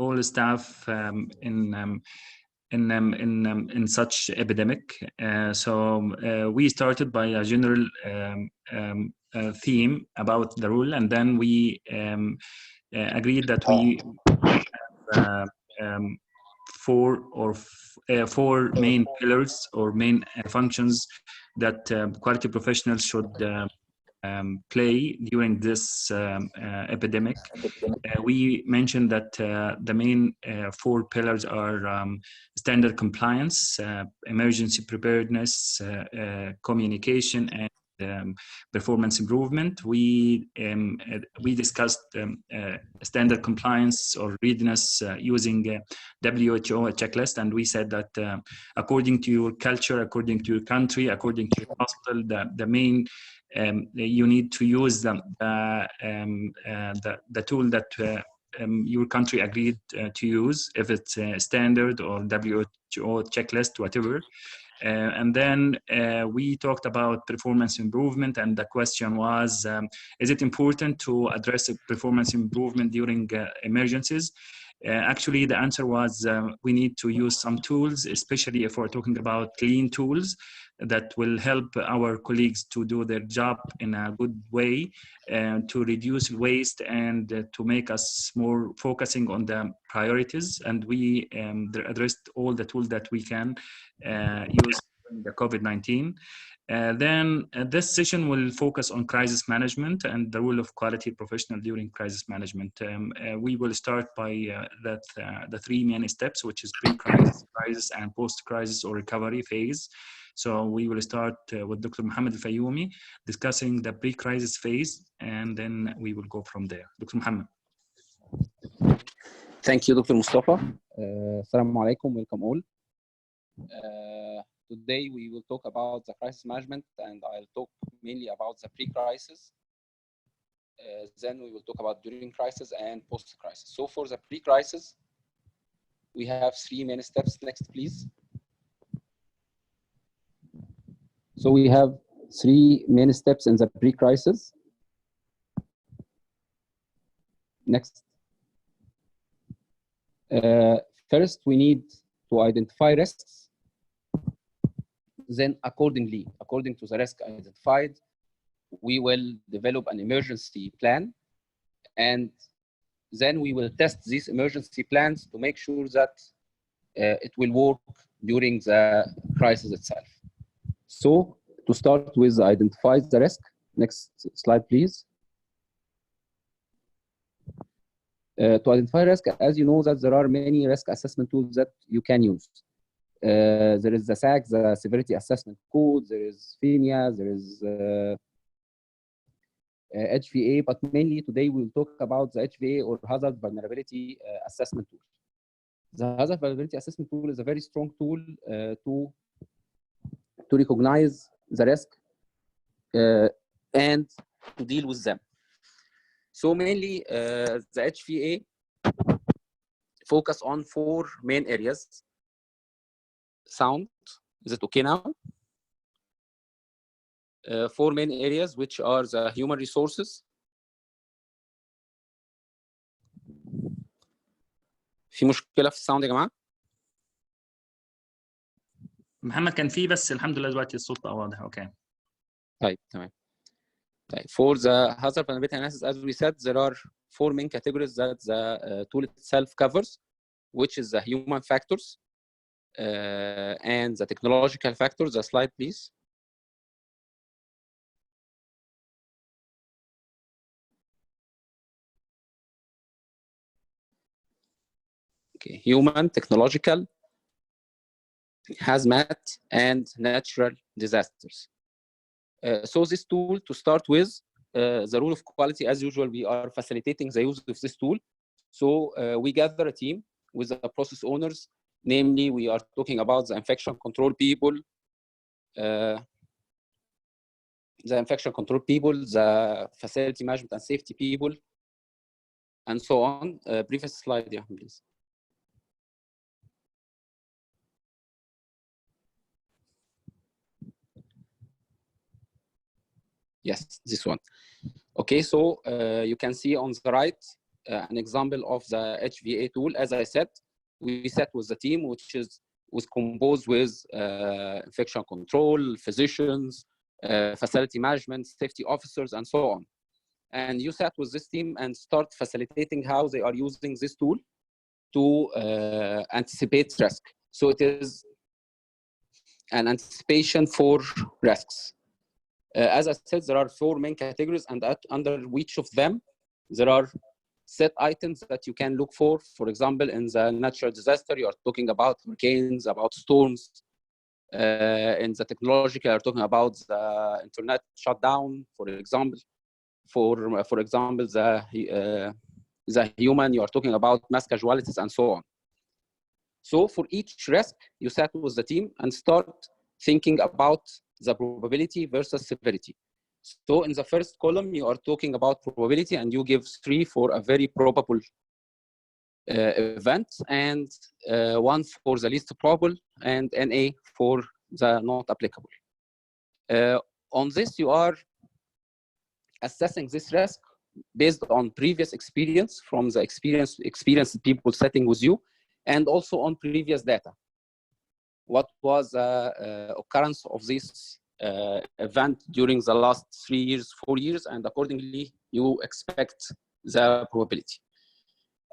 all staff in such epidemic. So we started by a general theme about the rule, and then we agreed that we have four main pillars or main functions that quality professionals should play during this epidemic. We mentioned that the main four pillars are standard compliance, emergency preparedness, communication, and performance improvement. We discussed standard compliance or readiness using WHO checklist, and we said that according to your culture, according to your country, according to your hospital, the main you need to use the tool that your country agreed to use, if it's standard or WHO checklist, whatever. And then we talked about performance improvement, and the question was, is it important to address performance improvement during emergencies? Actually, the answer was we need to use some tools, especially if we're talking about clean tools that will help our colleagues to do their job in a good way, to reduce waste, and to make us more focusing on the priorities. And we addressed all the tools that we can use in the COVID-19. Then this session will focus on crisis management and the role of quality professional during crisis management. We will start by the three main steps, which is pre-crisis, crisis, and post-crisis or recovery phase. So we will start with Dr. Mohammed Al-Fayoumi discussing the pre-crisis phase, and then we will go from there. Dr. Mohammed. Thank you, Dr. Mustafa. Assalamu alaikum, welcome all. Today we will talk about the crisis management, and I'll talk mainly about the pre-crisis. Then we will talk about during crisis and post-crisis. So for the pre-crisis, we have three main steps. Next, please. So we have three main steps in the pre-crisis. Next. First, we need to identify risks. Then according to the risk identified, we will develop an emergency plan. And then we will test these emergency plans to make sure that it will work during the crisis itself. So to start with, identify the risk. Next slide, please. To identify risk, as you know, that there are many risk assessment tools that you can use. There is the SAC, the Severity Assessment Code, there is FEMIA, there is HVA, but mainly today we'll talk about the HVA or Hazard Vulnerability Assessment Tool. The Hazard Vulnerability Assessment Tool is a very strong tool to recognize the risk and to deal with them. So mainly the HVA focus on four main areas. Sound, is it okay now? Four main areas, which are the human resources. في مشكلة في الساوند يا جماعة؟ محمد كان فيه، بس الحمد لله دلوقتي الصوت بقى واضح. اوكي. طيب تمام. طيب, for the hazard vulnerability analysis, as we said, there are four main categories that the tool itself covers, which is the human factors and the technological factors. The slide, please. Okay, human, technological, hazmat, and natural disasters. So this tool, to start with, the rule of quality, as usual, we are facilitating the use of this tool. So we gather a team with the process owners. Namely, we are talking about the infection control people, the facility management and safety people, and so on. Previous slide, yeah, please. Yes, this one. Okay, so you can see on the right an example of the HVA tool. As I said, we sat with the team, which was composed with infection control, physicians, facility management, safety officers, and so on. And you sat with this team and start facilitating how they are using this tool to anticipate risk. So it is an anticipation for risks. As I said, there are 4 main categories, and under which of them, there are set items that you can look for. For example, in the natural disaster, you are talking about hurricanes, about storms. In the technological, you are talking about the internet shutdown, for example. For example, the human, you are talking about mass casualties and so on. So for each risk, you sat with the team and start thinking about the probability versus severity. So in the first column, you are talking about probability, and you give 3 for a very probable event, and 1 for the least probable, and NA for the not applicable. On this, you are assessing this risk based on previous experience from the experienced people sitting with you, and also on previous data. What was the occurrence of this event during the last 3 years, 4 years, and accordingly, you expect the probability.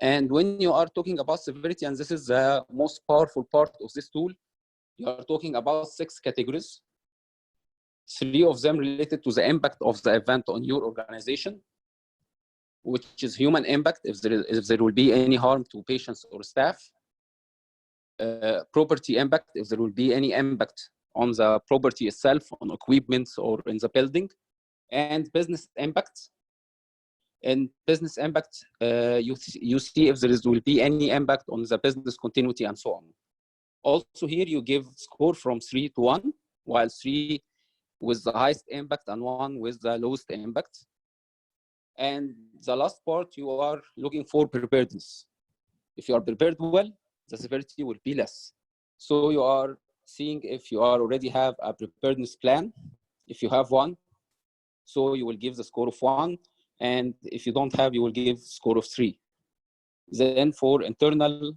And when you are talking about severity, and this is the most powerful part of this tool, you are talking about 6 categories. 3 of them related to the impact of the event on your organization, which is human impact, if there will be any harm to patients or staff. Property impact, if there will be any impact on the property itself, on equipment or in the building. And business impact. In business impact, you see if there will be any impact on the business continuity and so on. Also here, you give score from 3 to 1, while 3 with the highest impact and 1 with the lowest impact. And the last part, you are looking for preparedness. If you are prepared well, the severity will be less. So you are seeing if you already have a preparedness plan. If you have one, so you will give the score of 1. And if you don't have, you will give score of 3. Then for internal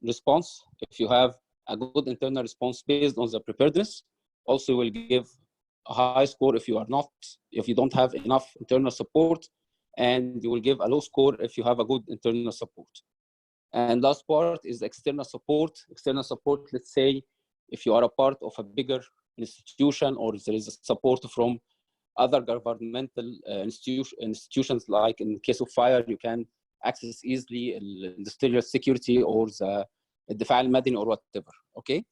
response, if you have a good internal response based on the preparedness, also will give a high score if you don't have enough internal support, and you will give a low score if you have a good internal support. And last part is external support. External support, let's say, if you are a part of a bigger institution, or there is a support from other governmental institutions, like in case of fire, you can access easily industrial security or the الدفاع المدني or whatever. Okay.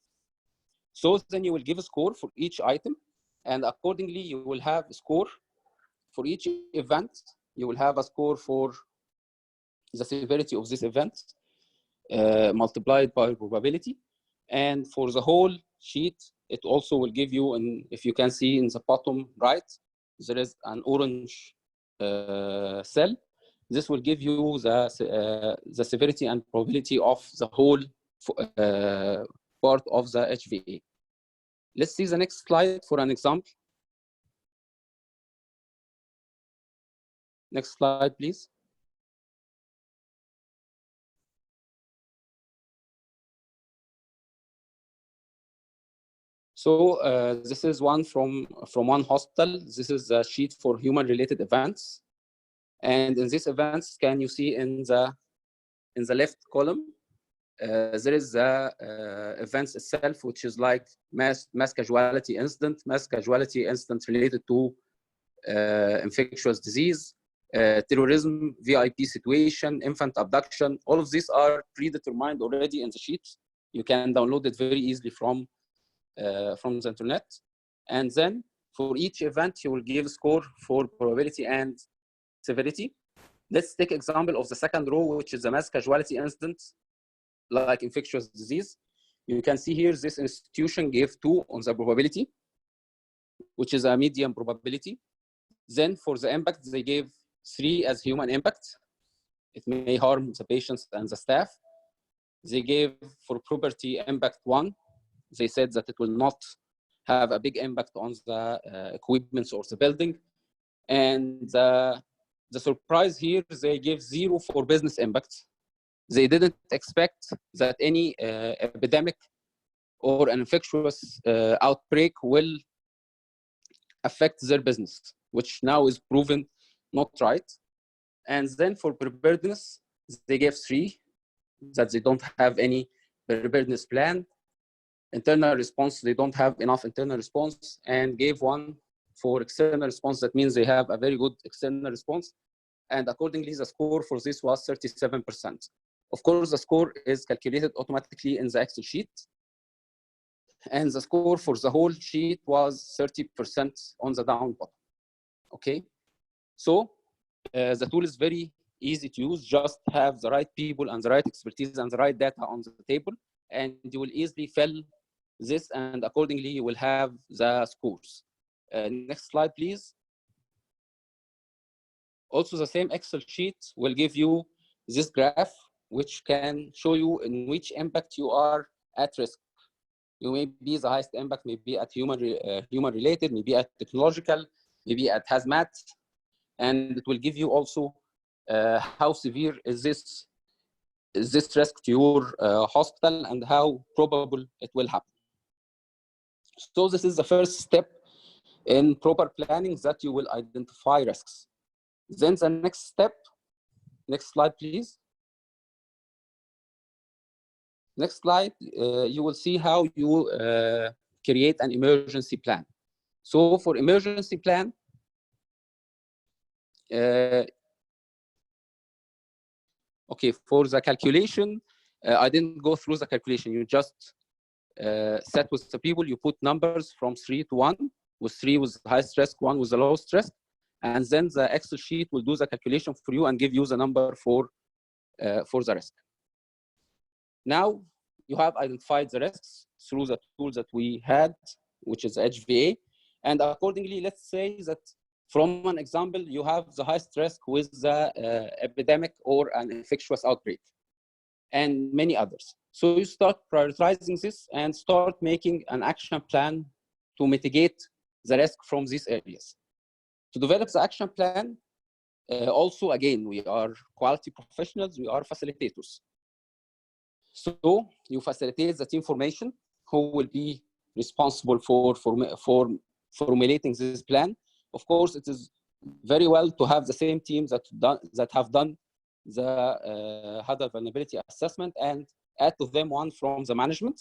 So then you will give a score for each item, and accordingly you will have a score for each event. You will have a score for the severity of this event multiplied by probability, and for the whole sheet, it also will give you, and if you can see in the bottom right, there is an orange cell. This will give you the severity and probability of the whole part of the HVA. Let's see the next slide for an example. Next slide, please. So this is one from one hospital. This is a sheet for human-related events. And in these events, can you see in the left column, there is the events itself, which is like mass casualty incident related to infectious disease, terrorism, VIP situation, infant abduction. All of these are predetermined already in the sheet. You can download it very easily from the internet. And then for each event, you will give a score for probability and severity. Let's take example of the second row, which is the mass casualty incident, like infectious disease. You can see here this institution gave 2 on the probability, which is a medium probability. Then for the impact, they gave 3 as human impact. It may harm the patients and the staff. They gave for property impact 1. They said that it will not have a big impact on the equipment or the building. And the the surprise here, they gave 0 for business impact. They didn't expect that any epidemic or an infectious outbreak will affect their business, which now is proven not right. And then for preparedness, they gave 3, that they don't have any preparedness plan. Internal response, they don't have enough internal response, and gave 1 for external response. That means they have a very good external response. And accordingly, the score for this was 37%. Of course, the score is calculated automatically in the Excel sheet. And the score for the whole sheet was 30% on the down bottom. Okay, so the tool is very easy to use. Just have the right people and the right expertise and the right data on the table, and you will easily fill this, and accordingly you will have the scores. Next slide, please. Also, the same Excel sheet will give you this graph, which can show you in which impact you are at risk. You may be the highest impact, maybe at human related, maybe at technological, maybe at hazmat, and it will give you also how severe is this risk to your hospital and how probable it will happen. So this is the first step in proper planning, that you will identify risks. Then the next step, next slide, please. Next slide, you will see how you create an emergency plan. So for emergency plan, okay, for the calculation, I didn't go through the calculation. You just set with the people, you put numbers from 3 to 1, with 3 was the highest risk, 1 was the lowest risk, and then the Excel sheet will do the calculation for you and give you the number for the risk. Now you have identified the risks through the tools that we had, which is HVA, and accordingly, let's say that from an example, you have the highest risk with the epidemic or an infectious outbreak, and many others. So you start prioritizing this and start making an action plan to mitigate the risk from these areas. To develop the action plan, also, again, we are quality professionals, we are facilitators. So you facilitate that information, who will be responsible for formulating this plan. Of course, it is very well to have the same teams that have done the hazard vulnerability assessment, and add to them 1 from the management,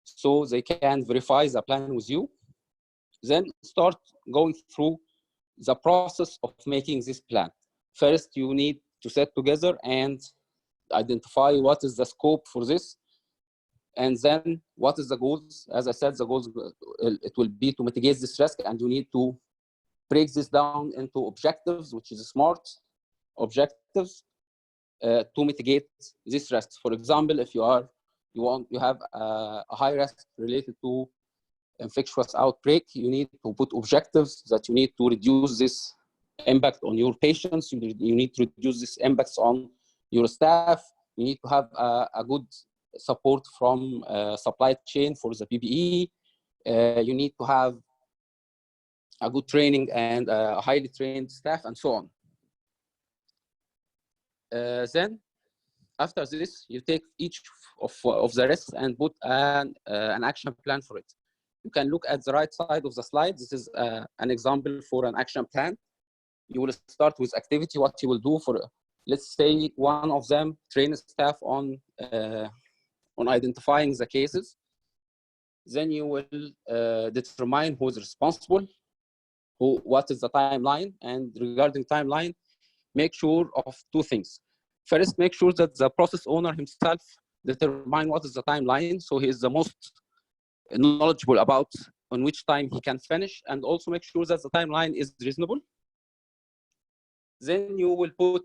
so they can verify the plan with you. Then start going through the process of making this plan. First, you need to sit together and identify what is the scope for this, and then what is the goals. As I said, the goals, it will be to mitigate this risk, and you need to break this down into objectives, which is smart objectives, to mitigate this risk. For example, if you have a high risk related to infectious outbreak, you need to put objectives that you need to reduce this impact on your patients. You need to reduce this impacts on your staff. You need to have a good support from supply chain for the PPE. You need to have a good training and a highly trained staff, and so on. Then, after this, you take each of the risks and put an action plan for it. You can look at the right side of the slide. This is an example for an action plan. You will start with activity, what you will do for, let's say, 1 of them, train staff on identifying the cases. Then you will determine who is responsible, what is the timeline, and regarding timeline, make sure of 2 things. First, make sure that the process owner himself determine what is the timeline, so he is the most knowledgeable about on which time he can finish, and also make sure that the timeline is reasonable. Then you will put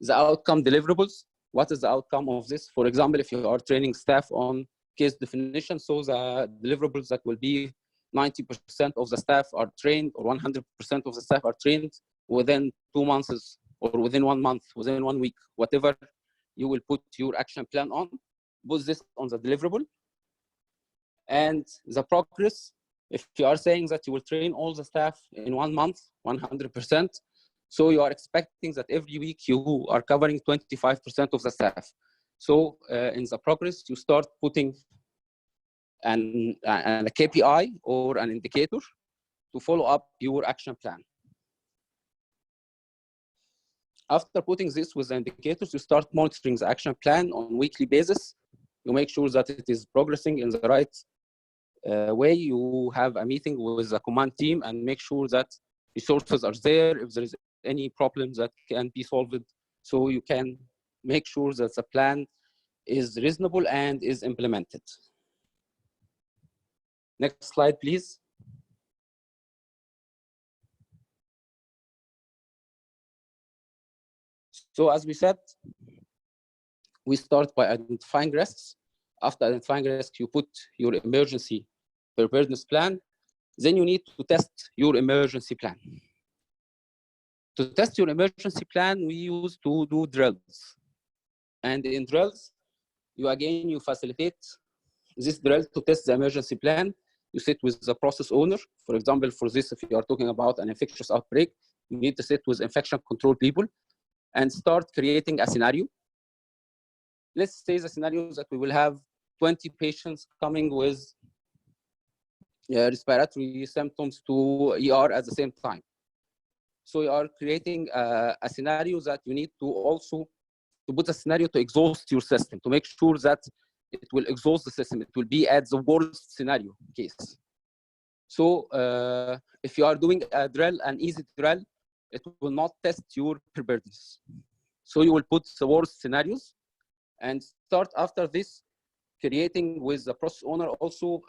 the outcome deliverables. What is the outcome of this? For example, if you are training staff on case definition, so the deliverables that will be 90% of the staff are trained, or 100% of the staff are trained within 2 months, or within 1 month, within 1 week, whatever you will put your action plan on. Put this on the deliverable. And the progress, if you are saying that you will train all the staff in 1 month, 100%, So you are expecting that every week you are covering 25% of the staff. So in the progress, you start putting a KPI or an indicator to follow up your action plan. After putting this with the indicators, you start monitoring the action plan on a weekly basis. You make sure that it is progressing in the right way. You have a meeting with the command team and make sure that resources are there. If there is any problems that can be solved, so you can make sure that the plan is reasonable and is implemented. Next slide, please. So as we said, we start by identifying risks. After identifying risks, you put your emergency preparedness plan. Then you need to test your emergency plan. To test your emergency plan, we used to do drills. And in drills, you facilitate this drill to test the emergency plan. You sit with the process owner. For example, for this, if you are talking about an infectious outbreak, you need to sit with infection control people and start creating a scenario. Let's say the scenario is that we will have 20 patients coming with respiratory symptoms to ER at the same time. So you are creating a scenario that you need to also put a scenario to exhaust your system, to make sure that it will exhaust the system. It will be at the worst scenario case. So if you are doing a drill, an easy drill, it will not test your preparedness. So you will put the worst scenarios and start after this creating with the process owner also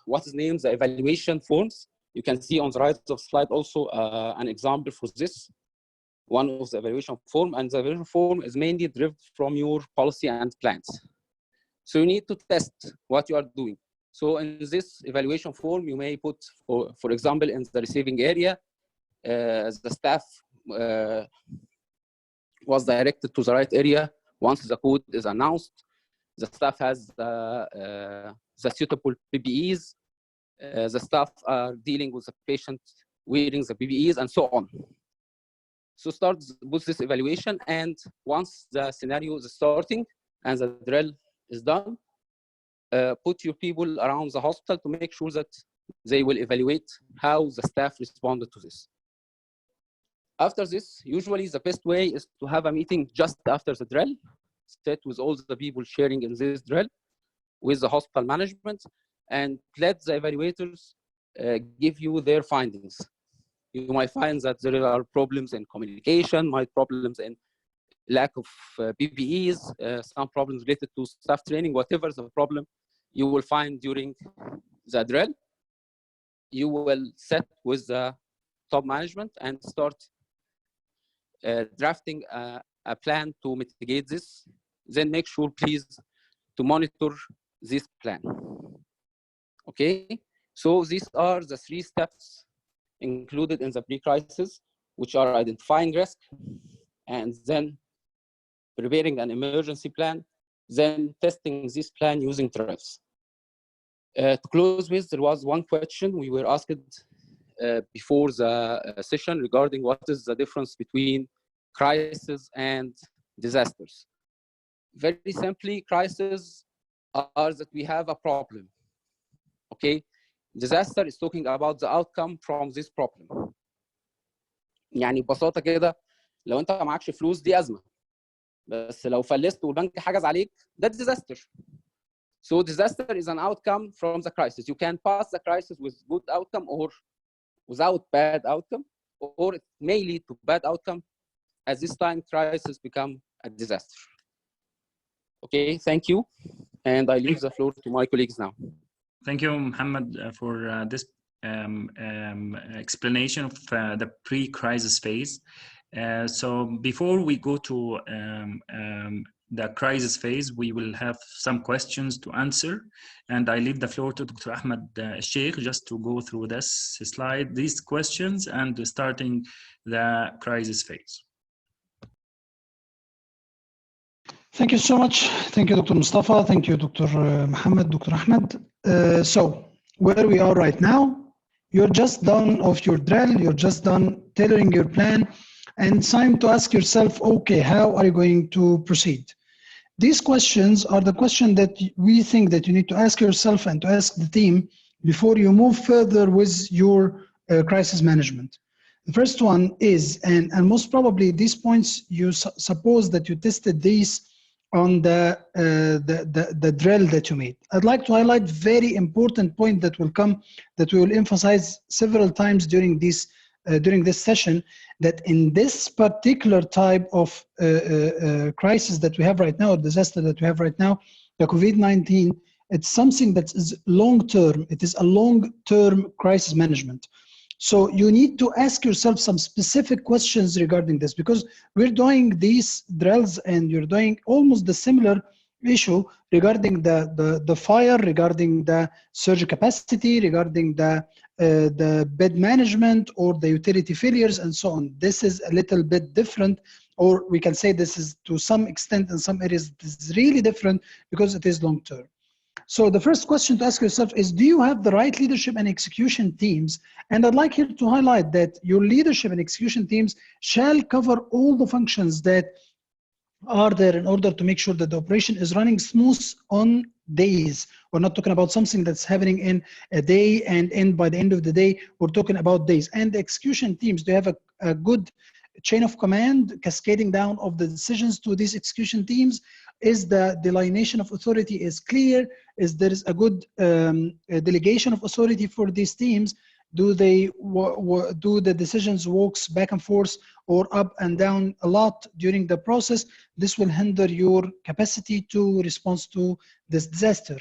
what is named the evaluation forms. You can see on the right of the slide also an example for this, one of the evaluation form, and the evaluation form is mainly derived from your policy and plans. So you need to test what you are doing. So in this evaluation form, you may put, for example, in the receiving area, the staff was directed to the right area. Once the code is announced, the staff has the suitable PPEs. The staff are dealing with the patient wearing the PPEs and so on. So start with this evaluation, and once the scenario is starting and the drill is done, put your people around the hospital to make sure that they will evaluate how the staff responded to this. After this, usually the best way is to have a meeting just after the drill, sit with all the people sharing in this drill with the hospital management, and let the evaluators give you their findings. You might find that there are problems in communication, problems in lack of PPEs, some problems related to staff training, whatever the problem you will find during the drill. You will sit with the top management and start drafting a plan to mitigate this. Then make sure, please, to monitor this plan. Okay, so these are the 3 steps included in the pre-crisis, which are identifying risk, and then preparing an emergency plan, then testing this plan using drills. To close with, there was one question we were asked before the session regarding what is the difference between crisis and disasters. Very simply, crises are that we have a problem. Okay, disaster is talking about the outcome from this problem. يعني ببساطة كده لو أنت معكش فلوس دي أزمة، بس لو فلست والبنك حجز عليك ده disaster. So disaster is an outcome from the crisis. You can pass the crisis with good outcome or without bad outcome, or it may lead to bad outcome. At this time, crisis become a disaster. Okay, thank you. And I leave the floor to my colleagues now. Thank you, Mohammed, for this explanation of the pre-crisis phase. So before we go to the crisis phase, we will have some questions to answer. And I leave the floor to Dr. Ahmed Sheikh just to go through this slide, these questions, and starting the crisis phase. Thank you so much. Thank you, Dr. Mustafa. Thank you, Dr. Mohammed, Dr. Ahmed. So where we are right now, you're just done of your drill. You're just done tailoring your plan. and time to ask yourself, okay, how are you going to proceed? These questions are the questions that we think that you need to ask yourself and to ask the team before you move further with your crisis management. The first one is, and most probably these points, you suppose that you tested these on the drill that you made. I'd like to highlight very important point that will come, that we will emphasize several times during this session, that in this particular type of crisis that we have right now, or disaster that we have right now, the COVID-19, it's something that is long-term. It is a long-term crisis management. So you need to ask yourself some specific questions regarding this, because we're doing these drills and you're doing almost the similar issue regarding the fire, regarding the surge capacity, regarding the bed management or the utility failures and so on. This is a little bit different, or we can say this is to some extent in some areas this is really different because it is long term. So the first question to ask yourself is, do you have the right leadership and execution teams? And I'd like here to highlight that your leadership and execution teams shall cover all the functions that are there in order to make sure that the operation is running smooth on days. We're not talking about something that's happening in a day and by the end of the day. We're talking about days. And the execution teams, they have a good chain of command cascading down of the decisions to these execution teams. Is the delineation of authority is clear? Is there is a good delegation of authority for these teams? Do they do the decisions walks back and forth or up and down a lot during the process? This will hinder your capacity to respond to this disaster.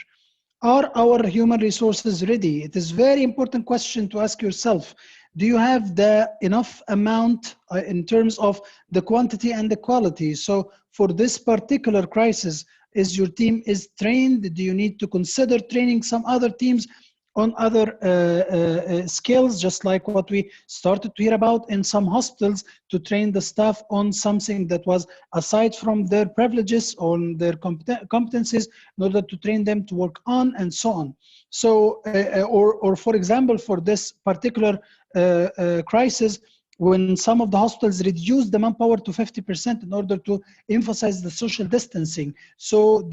Are our human resources ready? It is very important question to ask yourself. Do you have the enough amount in terms of the quantity and the quality? So for this particular crisis, is your team is trained? Do you need to consider training some other teams on other skills, just like what we started to hear about in some hospitals, to train the staff on something that was aside from their privileges or their competencies, in order to train them to work on and so on. So, or for example, for this particular crisis, when some of the hospitals reduced the manpower to 50% in order to emphasize the social distancing. So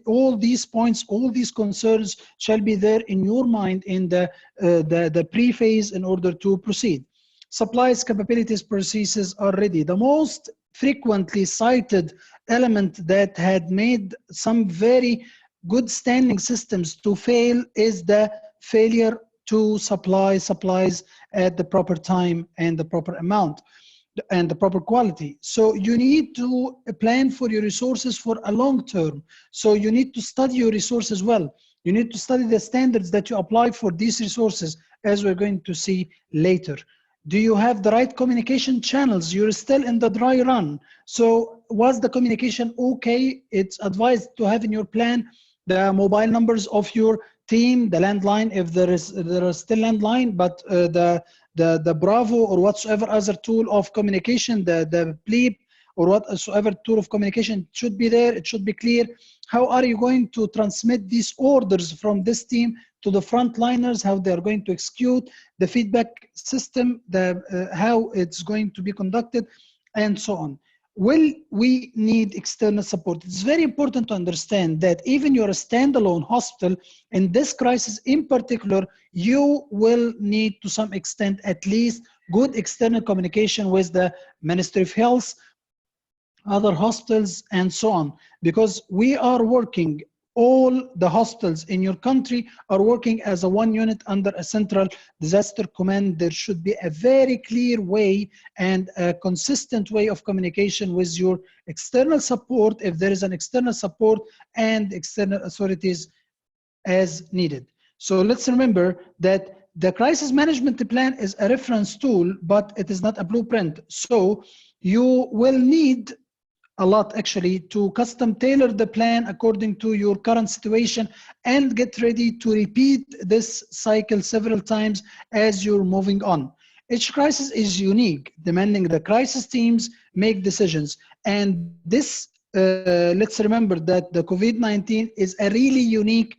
all these points, all these concerns shall be there in your mind in the pre-phase in order to proceed. Supplies, capabilities, processes are ready. The most frequently cited element that had made some very good standing systems to fail is the failure to supply supplies at the proper time and the proper amount and the proper quality. So you need to plan for your resources for a long term. So you need to study your resources well. You need to study the standards that you apply for these resources, as we're going to see later. Do you have the right communication channels? You're still in the dry run. So was the communication okay? It's advised to have in your plan the mobile numbers of your team, the landline, if there is still landline, but the Bravo or whatsoever other tool of communication, the Bleep or whatsoever tool of communication should be there. It should be clear. How are you going to transmit these orders from this team to the frontliners? How they are going to execute the feedback system, how it's going to be conducted, and so on. Will we need external support? It's very important to understand that even you're a standalone hospital, in this crisis in particular, you will need to some extent at least good external communication with the Ministry of Health, other hospitals, and so on, because we are working, all the hospitals in your country are working as a one unit under a central disaster command. There should be a very clear way and a consistent way of communication with your external support, if there is an external support, and external authorities as needed. So let's remember that the crisis management plan is a reference tool, but it is not a blueprint. So you will need a lot actually to custom tailor the plan according to your current situation and get ready to repeat this cycle several times as you're moving on. Each crisis is unique, demanding the crisis teams make decisions. And this, let's remember that the COVID-19 is a really unique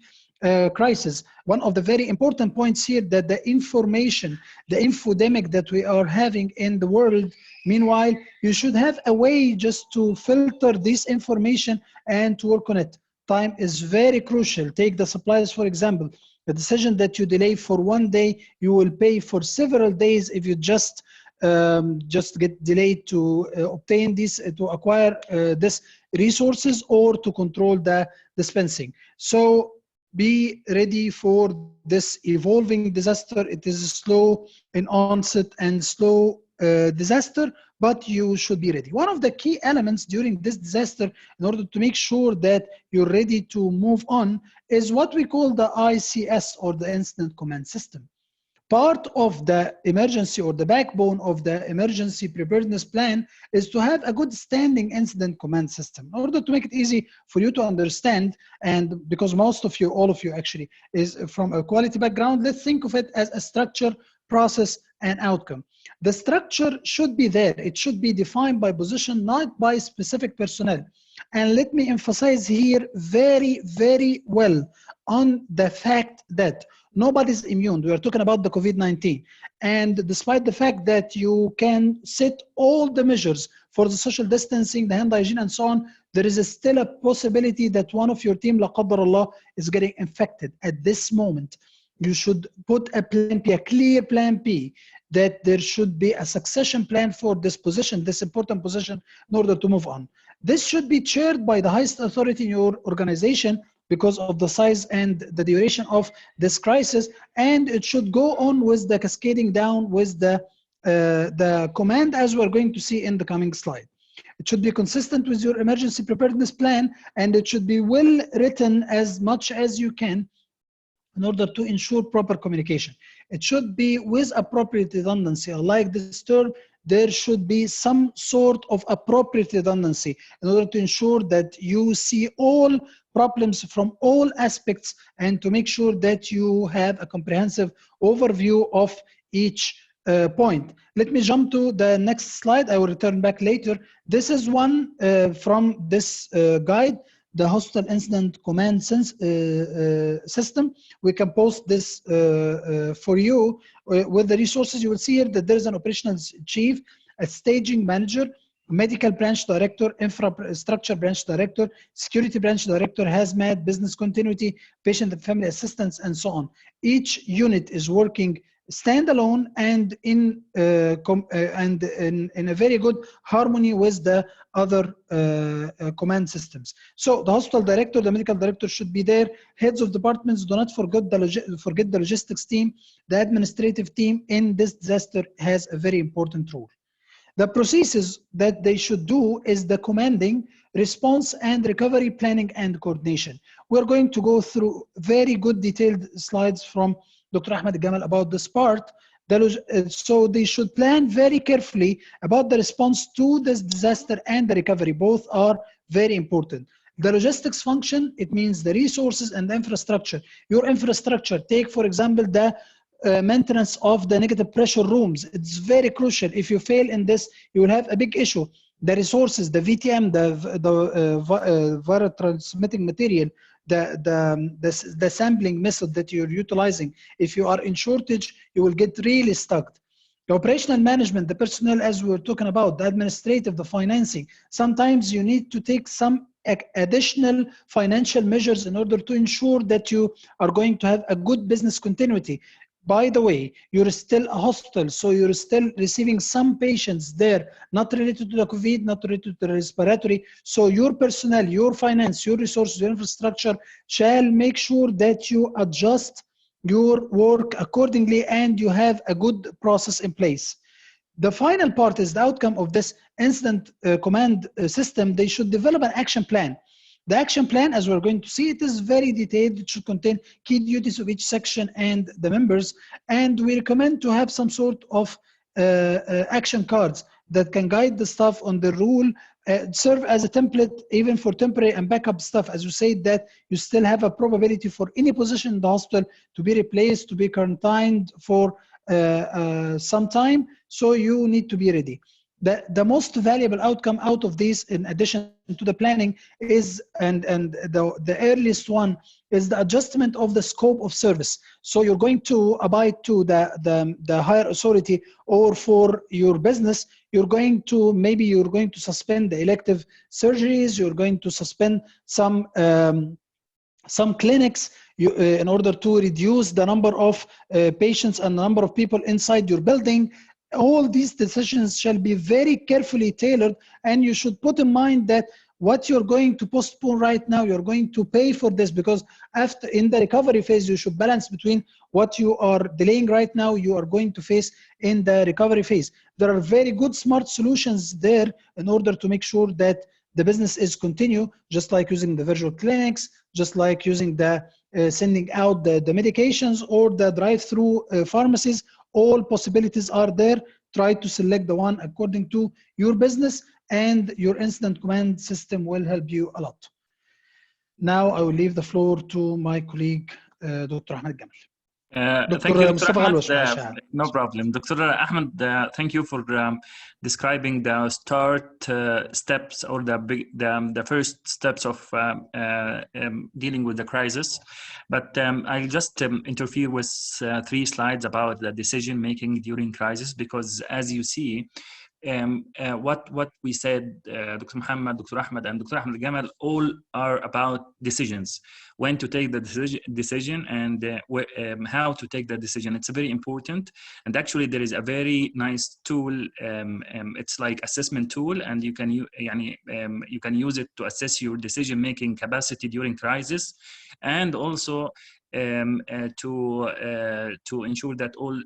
crisis. One of the very important points here that the information, the infodemic that we are having in the world, meanwhile, you should have a way just to filter this information and to work on it. Time is very crucial. Take the supplies, for example. The decision that you delay for one day, you will pay for several days if you just get delayed to obtain this, to acquire this resources or to control the dispensing. So be ready for this evolving disaster. It is slow in onset and slow disaster, but you should be ready. One of the key elements during this disaster, in order to make sure that you're ready to move on, is what we call the ICS, or the Incident Command System. Part of the emergency, or the backbone of the emergency preparedness plan, is to have a good standing incident command system. In order to make it easy for you to understand, and because most of you, all of you actually, is from a quality background, let's think of it as a structure, process, and outcome. The structure should be there. It should be defined by position, not by specific personnel. And let me emphasize here very, very well on the fact that nobody's immune. We are talking about the COVID-19. And despite the fact that you can set all the measures for the social distancing, the hand hygiene, and so on, there is still a possibility that one of your team, la qadar Allah, is getting infected. At this moment, you should put a plan P, a clear plan P, that there should be a succession plan for this position, this important position, in order to move on. This should be chaired by the highest authority in your organization because of the size and the duration of this crisis, and it should go on with the cascading down with the command, as we're going to see in the coming slide. It should be consistent with your emergency preparedness plan, and it should be well written as much as you can in order to ensure proper communication. It should be with appropriate redundancy. I like this term. There should be some sort of appropriate redundancy in order to ensure that you see all problems from all aspects, and to make sure that you have a comprehensive overview of each point. Let me jump to the next slide. I will return back later. This is one from this guide, the Hospital Incident Command System. We can post this for you with the resources. You will see here that there is an operational chief, a staging manager, medical branch director, infrastructure branch director, security branch director, hazmat, business continuity, patient and family assistance, and so on. Each unit is working standalone and in a very good harmony with the other command systems. So the hospital director, the medical director should be there. Heads of departments, do not forget the logistics team. The administrative team in this disaster has a very important role. The processes that they should do is the commanding, response, and recovery planning and coordination. We're going to go through very good detailed slides from Dr. Ahmed Gamal about this part. So they should plan very carefully about the response to this disaster and the recovery. Both are very important. The logistics function, it means the resources and the infrastructure. Your infrastructure, take for example the maintenance of the negative pressure rooms. It's very crucial. If you fail in this, you will have a big issue. The resources, the VTM, the viral transmitting material, the sampling method that you're utilizing. If you are in shortage, you will get really stuck. The operational management, the personnel, as we were talking about, the administrative, the financing. Sometimes you need to take some additional financial measures in order to ensure that you are going to have a good business continuity. By the way, you're still a hospital, so you're still receiving some patients there, not related to the COVID, not related to the respiratory. So your personnel, your finance, your resources, your infrastructure shall make sure that you adjust your work accordingly and you have a good process in place. The final part is the outcome of this incident command system. They should develop an action plan. The action plan, as we're going to see, it is very detailed. It should contain key duties of each section and the members. And we recommend to have some sort of action cards that can guide the staff on the rule, serve as a template even for temporary and backup stuff. As you said, that you still have a probability for any position in the hospital to be replaced, to be quarantined for some time. So you need to be ready. the most valuable outcome out of this, in addition to the planning, is and the earliest one is the adjustment of the scope of service. So you're going to abide to the higher authority, or for your business, you're going to suspend the elective surgeries. You're going to suspend some clinics in order to reduce the number of patients and the number of people inside your building. All these decisions shall be very carefully tailored, and you should put in mind that what you're going to postpone right now, you're going to pay for this, because after, in the recovery phase, you should balance between what you are delaying right now, you are going to face in the recovery phase. There are very good smart solutions there in order to make sure that the business is continue, just like using the virtual clinics, just like using the sending out the medications, or the drive-through pharmacies. All possibilities are there. Try to select the one according to your business, and your incident command system will help you a lot. Now I will leave the floor to my colleague, Dr. Ahmed Gamal. Thank you, Dr. Ahmed. No problem. Dr. Ahmed, thank you for describing the start steps, or the first steps of dealing with the crisis. But I'll just interfere with 3 slides about the decision making during crisis, because as you see, what we said, Dr. Muhammad, Dr. Ahmed, and Dr. Ahmed Gamal, all are about decisions. When to take the decision, and how to take the decision. It's very important. And actually, there is a very nice tool. It's like assessment tool, and you can use it to assess your decision-making capacity during crisis, and also to ensure that all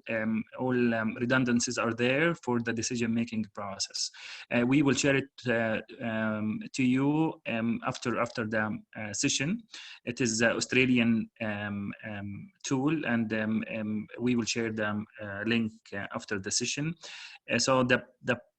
redundancies are there for the decision-making process. We will share it to you after the session. It is an Australian tool, and we will share the link after the session. So the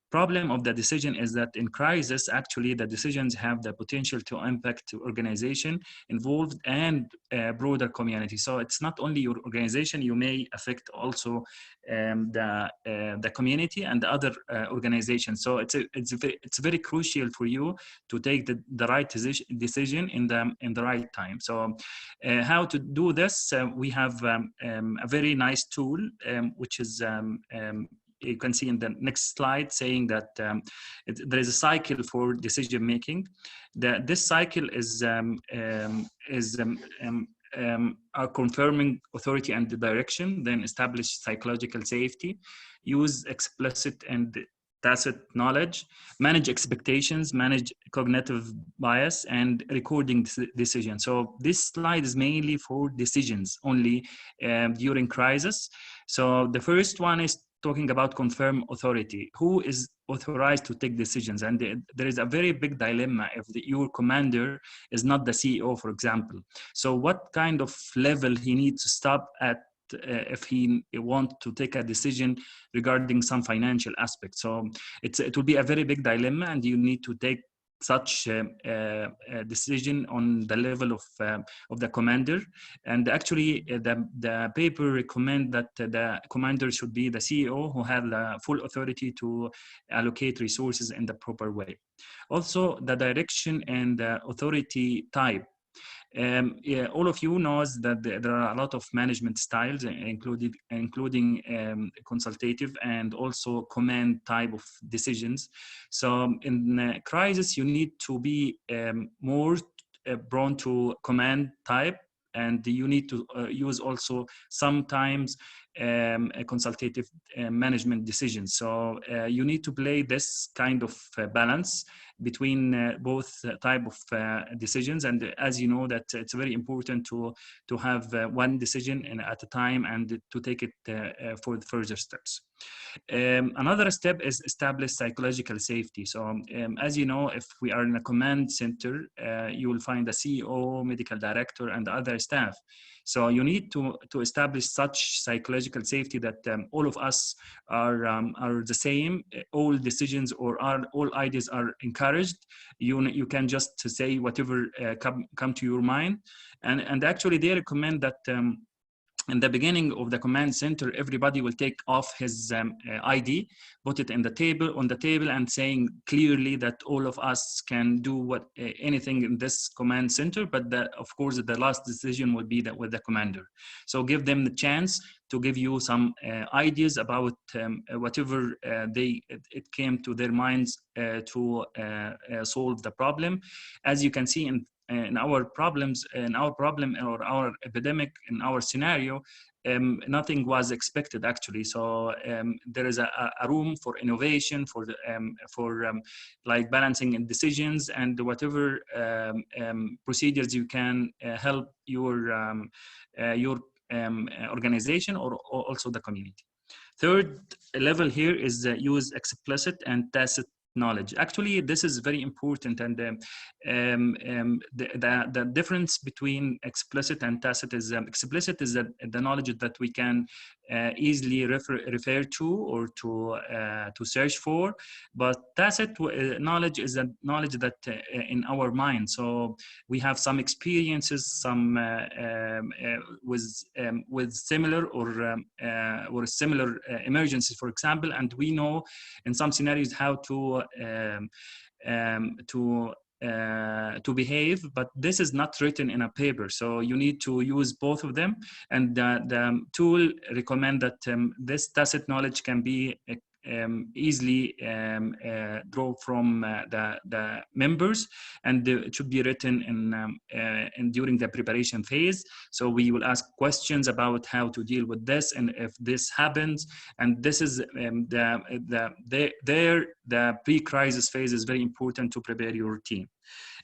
problem of the decision is that in crisis, actually, the decisions have the potential to impact organization involved and broader community. So it's not only your organization, you may affect also the community and the other organizations. So it's very crucial for you to take the right decision in the right time. So how to do this? We have a very nice tool, which is you can see in the next slide, saying that there is a cycle for decision making. This cycle is confirming authority and the direction, then establish psychological safety, use explicit and tacit knowledge, manage expectations, manage cognitive bias, and recording decisions. So this slide is mainly for decisions only during crisis. So the first one is talking about confirm authority. Who is authorized to take decisions? And there is a very big dilemma if your commander is not the CEO, for example. So what kind of level he needs to stop at if he wants to take a decision regarding some financial aspect. So it will be a very big dilemma, and you need to take such a decision on the level of the commander. And actually the paper recommend that the commander should be the CEO, who have the full authority to allocate resources in the proper way. Also the direction and the authority type. All of you knows that there are a lot of management styles, including consultative and also command type of decisions. So in crisis, you need to be more prone to command type, and you need to use also sometimes a consultative management decisions. So you need to play this kind of balance between both type of decisions. And as you know, that it's very important to have one decision at a time, and to take it for further steps. Another step is establish psychological safety. So as you know, if we are in a command center, you will find the CEO, medical director, and other staff. So you need to establish such psychological safety that all of us are the same. All decisions or all ideas are encouraged. You can just say whatever come to your mind. And actually they recommend that in the beginning of the command center, everybody will take off his ID, put it in the table, on the table, and saying clearly that all of us can do anything in this command center, but of course the last decision will be with the commander. So give them the chance to give you some ideas about whatever it came to their minds to solve the problem. As you can see in our problem or our epidemic, in our scenario, nothing was expected actually. So there is a room for innovation, for like balancing in decisions and whatever procedures you can help your organization or also the community. Third level here is use explicit and tacit knowledge. Actually, this is very important, and the difference between explicit and tacit is explicit is the knowledge that we can easily refer to or to search for, but tacit knowledge is a knowledge that in our mind. So we have some experiences, some with similar or similar emergencies, for example, and we know in some scenarios how to behave, but this is not written in a paper. So you need to use both of them, and the tool recommend that this tacit knowledge can be easily draw from the members, and it should be written in during the preparation phase. So we will ask questions about how to deal with this, and if this happens, and this is the pre-crisis phase is very important to prepare your team.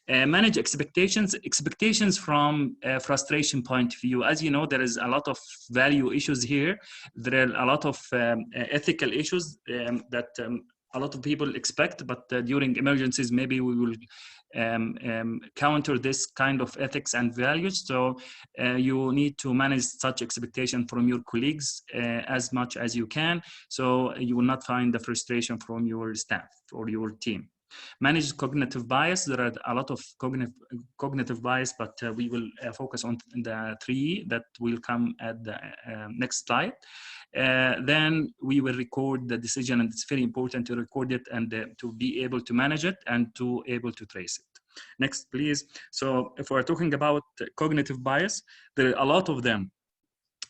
Manage expectations from a frustration point of view. As you know, there is a lot of value issues here. There are a lot of ethical issues that a lot of people expect, but during emergencies, maybe we will counter this kind of ethics and values. So you need to manage such expectation from your colleagues as much as you can, so you will not find the frustration from your staff or your team. Manage cognitive bias. There are a lot of cognitive bias, but we will focus on the 3 that will come at the next slide. Then we will record the decision, and it's very important to record it and to be able to manage it and to able to trace it. Next, please. So if we're talking about cognitive bias, there are a lot of them,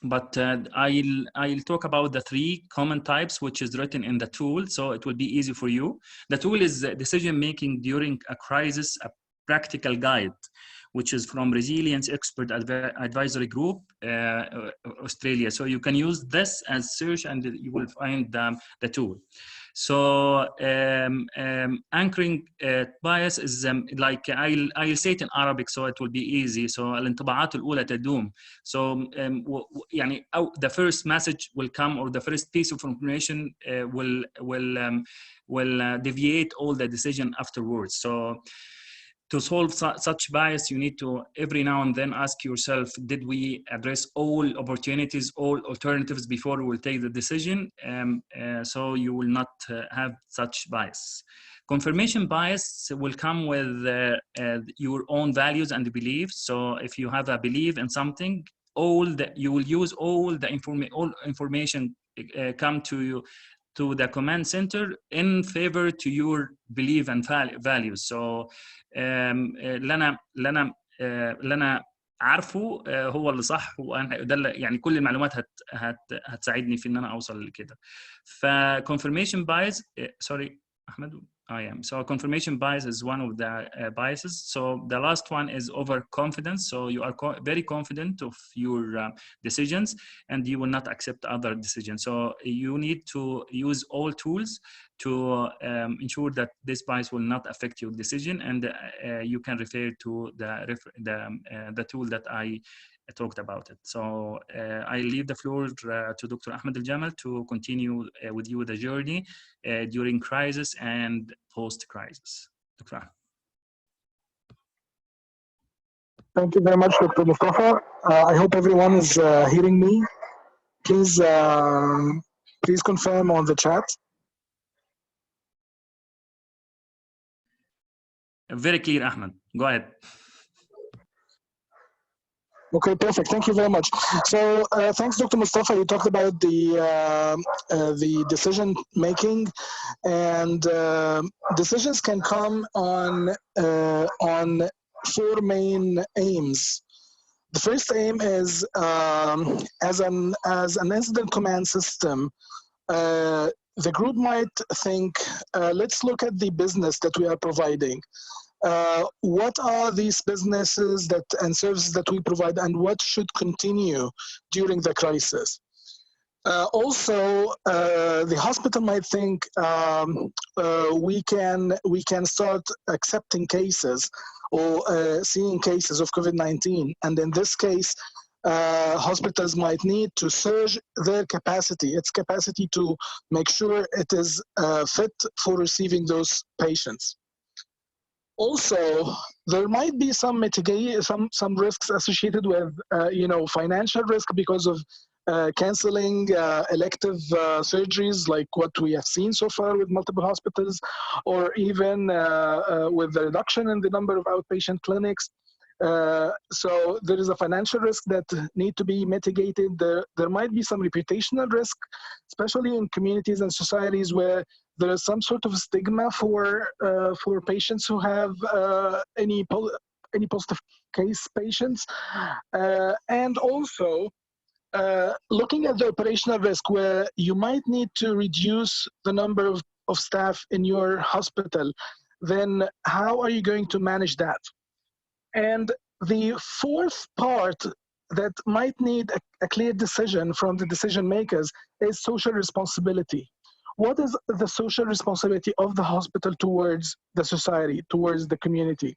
but I'll talk about the 3 common types, which is written in the tool, so it will be easy for you. The tool is decision making during a crisis, a practical guide, which is from Resilience Expert Advisory Group, Australia. So you can use this as search, and you will find the tool. So anchoring bias is like I'll say it in Arabic so it will be easy. So الانطباعات الأولى تدوم. So يعني the first message will come, or the first piece of information will deviate all the decision afterwards. So to solve such bias, you need to every now and then ask yourself, did we address all opportunities, all alternatives before we will take the decision? So you will not have such bias. Confirmation bias will come with your own values and beliefs. So if you have a belief in something, you will use all information come to you to the command center in favor to your belief and values. So اللي انا عارفه هو اللي صح، وانا ده يعني كل المعلومات هتساعدني في ان انا اوصل لكده. ف confirmation bias sorry احمد. So confirmation bias is one of the biases. So the last one is overconfidence. So you are very confident of your decisions, and you will not accept other decisions. So you need to use all tools to ensure that this bias will not affect your decision, and you can refer to the tool that I talked about it. So I leave the floor to Dr. Ahmed Al-Jamal to continue with you the journey during crisis and post-crisis. Dr. Ahmed. Thank you very much, Dr. Mustafa. I hope everyone is hearing me. Please confirm on the chat. Very clear, Ahmed. Go ahead. Okay, perfect. Thank you very much. So, thanks, Dr. Mustafa. You talked about the decision making, and decisions can come on four main aims. The first aim is as an incident command system. The group might think, let's look at the business that we are providing. What are these businesses and services that we provide, and what should continue during the crisis? Also, the hospital might think we can start accepting cases or seeing cases of COVID-19, and in this case, hospitals might need to surge their capacity, its capacity to make sure it is fit for receiving those patients. Also, there might be some some risks associated with financial risk because of canceling elective surgeries, like what we have seen so far with multiple hospitals, or even with the reduction in the number of outpatient clinics. So there is a financial risk that need to be mitigated. There might be some reputational risk, especially in communities and societies where there is some sort of stigma for patients who have any positive case patients, and also looking at the operational risk, where you might need to reduce the number of staff in your hospital. Then how are you going to manage that? And the fourth part that might need a clear decision from the decision makers is social responsibility. What is the social responsibility of the hospital towards the society, towards the community?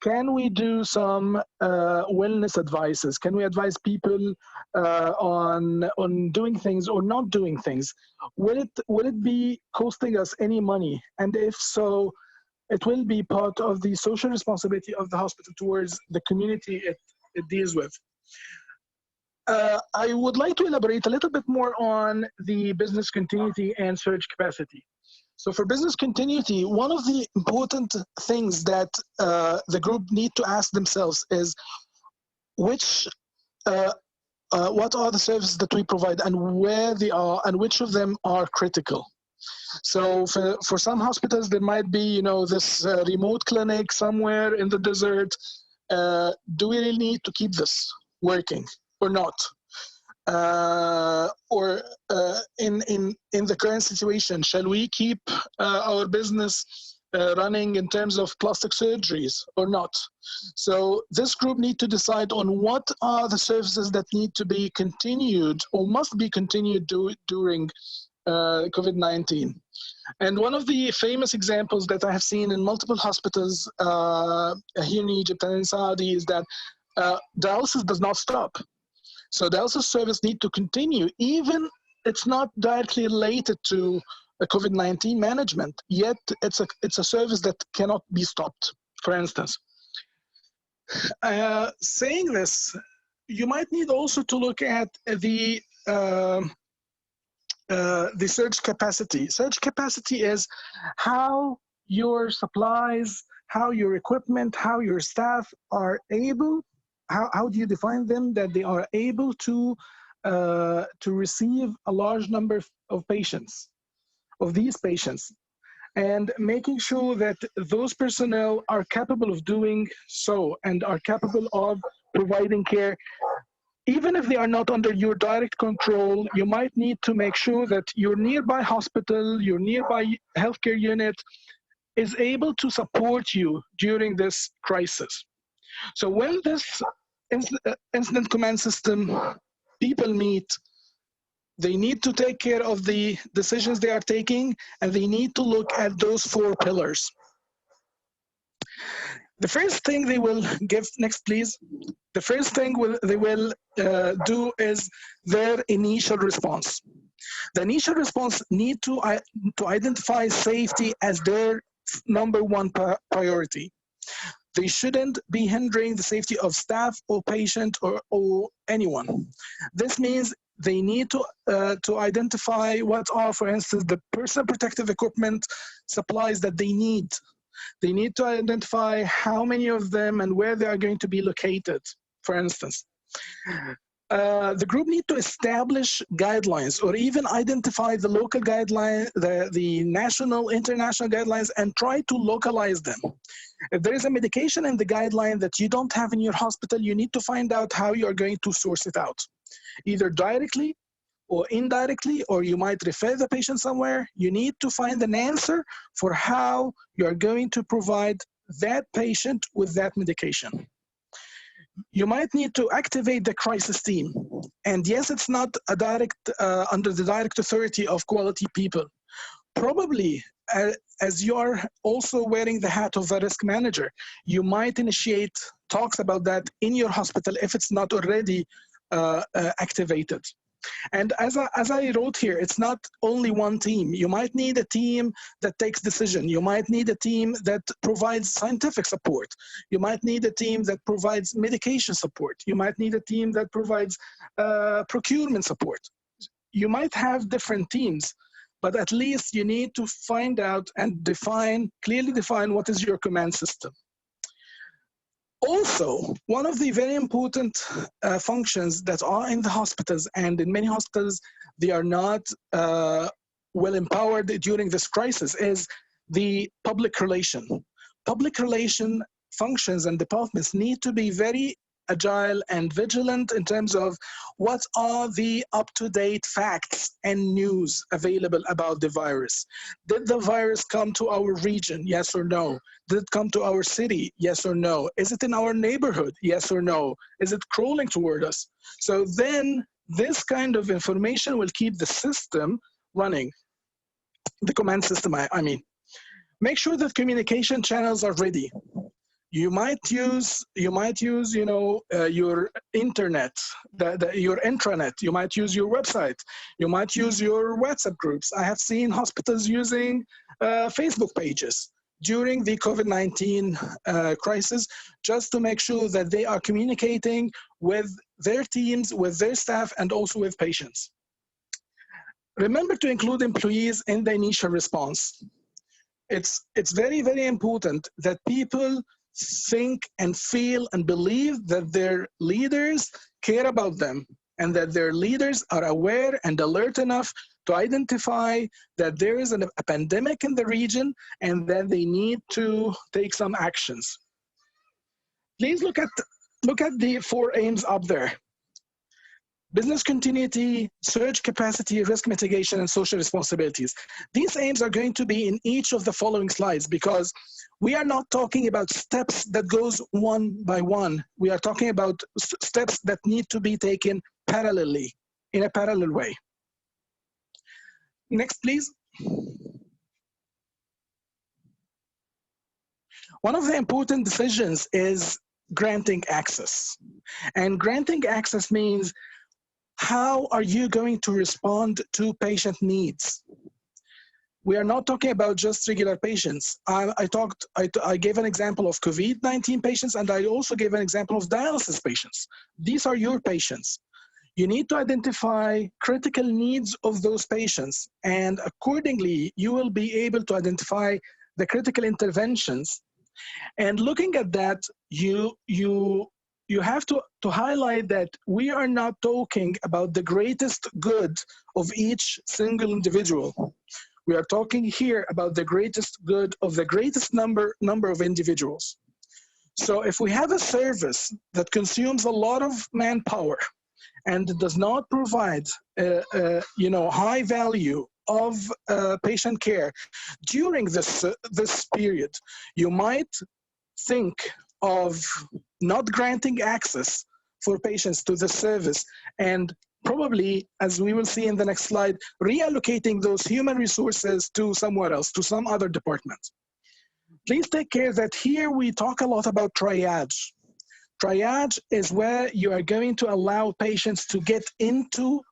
Can we do some wellness advices? Can we advise people on doing things or not doing things? Will it be costing us any money? And if so, it will be part of the social responsibility of the hospital towards the community it deals with. I would like to elaborate a little bit more on the business continuity and surge capacity. So for business continuity, one of the important things that the group need to ask themselves is what are the services that we provide and where they are and which of them are critical. So for some hospitals, there might be, this remote clinic somewhere in the desert. Do we really need to keep this working or not? Or in the current situation, shall we keep our business running in terms of plastic surgeries or not? So this group need to decide on what are the services that need to be continued or must be continued during COVID-19. And one of the famous examples that I have seen in multiple hospitals here in Egypt and in Saudi is that dialysis does not stop. So dialysis service need to continue, even it's not directly related to COVID-19 management, yet it's a service that cannot be stopped, for instance. Saying this, you might need also to look at the surge capacity. Surge capacity is how your supplies, how your equipment, how your staff are able, how do you define them, that they are able to receive a large number of patients, of these patients, and making sure that those personnel are capable of doing so and are capable of providing care. Even if they are not under your direct control, you might need to make sure that your nearby hospital, your nearby healthcare unit is able to support you during this crisis. So when this incident command system people meet, they need to take care of the decisions they are taking, and they need to look at those four pillars. The first thing they will give, next please. The first thing they will do is their initial response. The initial response need to identify safety as their number one priority. They shouldn't be hindering the safety of staff or patient or anyone. This means they need to identify what are, for instance, the personal protective equipment supplies that they need. They need to identify how many of them and where they are going to be located, for instance. The group need to establish guidelines or even identify the local guideline, the national, international guidelines, and try to localize them. If there is a medication in the guideline that you don't have in your hospital, you need to find out how you are going to source it out, either directly or indirectly, or you might refer the patient somewhere. You need to find an answer for how you are going to provide that patient with that medication. You might need to activate the crisis team. And yes, it's not a direct, under the direct authority of quality people. Probably, as you're also wearing the hat of a risk manager, you might initiate talks about that in your hospital if it's not already activated. And as I wrote here, it's not only one team. You might need a team that takes decision. You might need a team that provides scientific support. You might need a team that provides medication support. You might need a team that provides procurement support. You might have different teams, but at least you need to find out and clearly define what is your command system. Also, one of the very important functions that are in the hospitals, and in many hospitals they are not well empowered during this crisis, is the public relation. Public relation functions and departments need to be very agile and vigilant in terms of what are the up-to-date facts and news available about the virus. Did the virus come to our region? Yes or no? Did it come to our city? Yes or no? Is it in our neighborhood? Yes or no? Is it crawling toward us? So then this kind of information will keep the system running, the command system, I mean. Make sure that communication channels are ready. You might use, you know, your internet, your intranet. You might use your website. You might use your WhatsApp groups. I have seen hospitals using Facebook pages during the COVID-19 crisis, just to make sure that they are communicating with their teams, with their staff, and also with patients. Remember to include employees in the initial response. It's very, very important that people think and feel and believe that their leaders care about them, and that their leaders are aware and alert enough to identify that there is a pandemic in the region and that they need to take some actions. Please look at the 4 aims up there. Business continuity, surge capacity, risk mitigation, and social responsibilities. These aims are going to be in each of the following slides, because we are not talking about steps that goes one by one. We are talking about steps that need to be taken parallelly, in a parallel way. Next, please. One of the important decisions is granting access. And granting access means, how are you going to respond to patient needs? We are not talking about just regular patients. I gave an example of COVID-19 patients, and I also gave an example of dialysis patients. These are your patients. You need to identify critical needs of those patients, and accordingly, you will be able to identify the critical interventions. And looking at that, you have to highlight that we are not talking about the greatest good of each single individual. We are talking here about the greatest good of the greatest number of individuals. So if we have a service that consumes a lot of manpower and does not provide high value of patient care during this period, you might think of not granting access for patients to the service, and probably, as we will see in the next slide, reallocating those human resources to somewhere else, to some other department. Please take care that here we talk a lot about triage. Triage is where you are going to allow patients to get into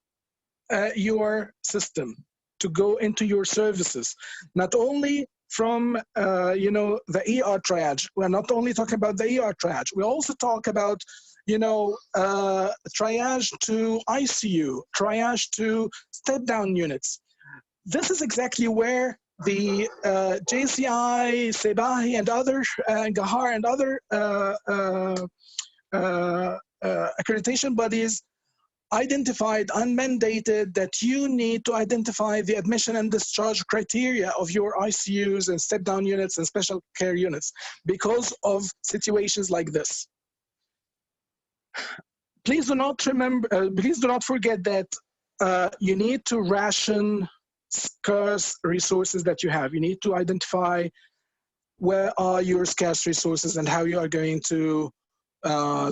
your system, to go into your services, not only from the ER triage. We're not only talking about the ER triage. We also talk about triage to ICU, triage to step-down units. This is exactly where the JCI, Sebahi, and other Gahar and other accreditation bodies identified, unmandated, that you need to identify the admission and discharge criteria of your ICUs and step-down units and special care units because of situations like this. Please do not forget that you need to ration scarce resources that you have. You need to identify where are your scarce resources and how you are going to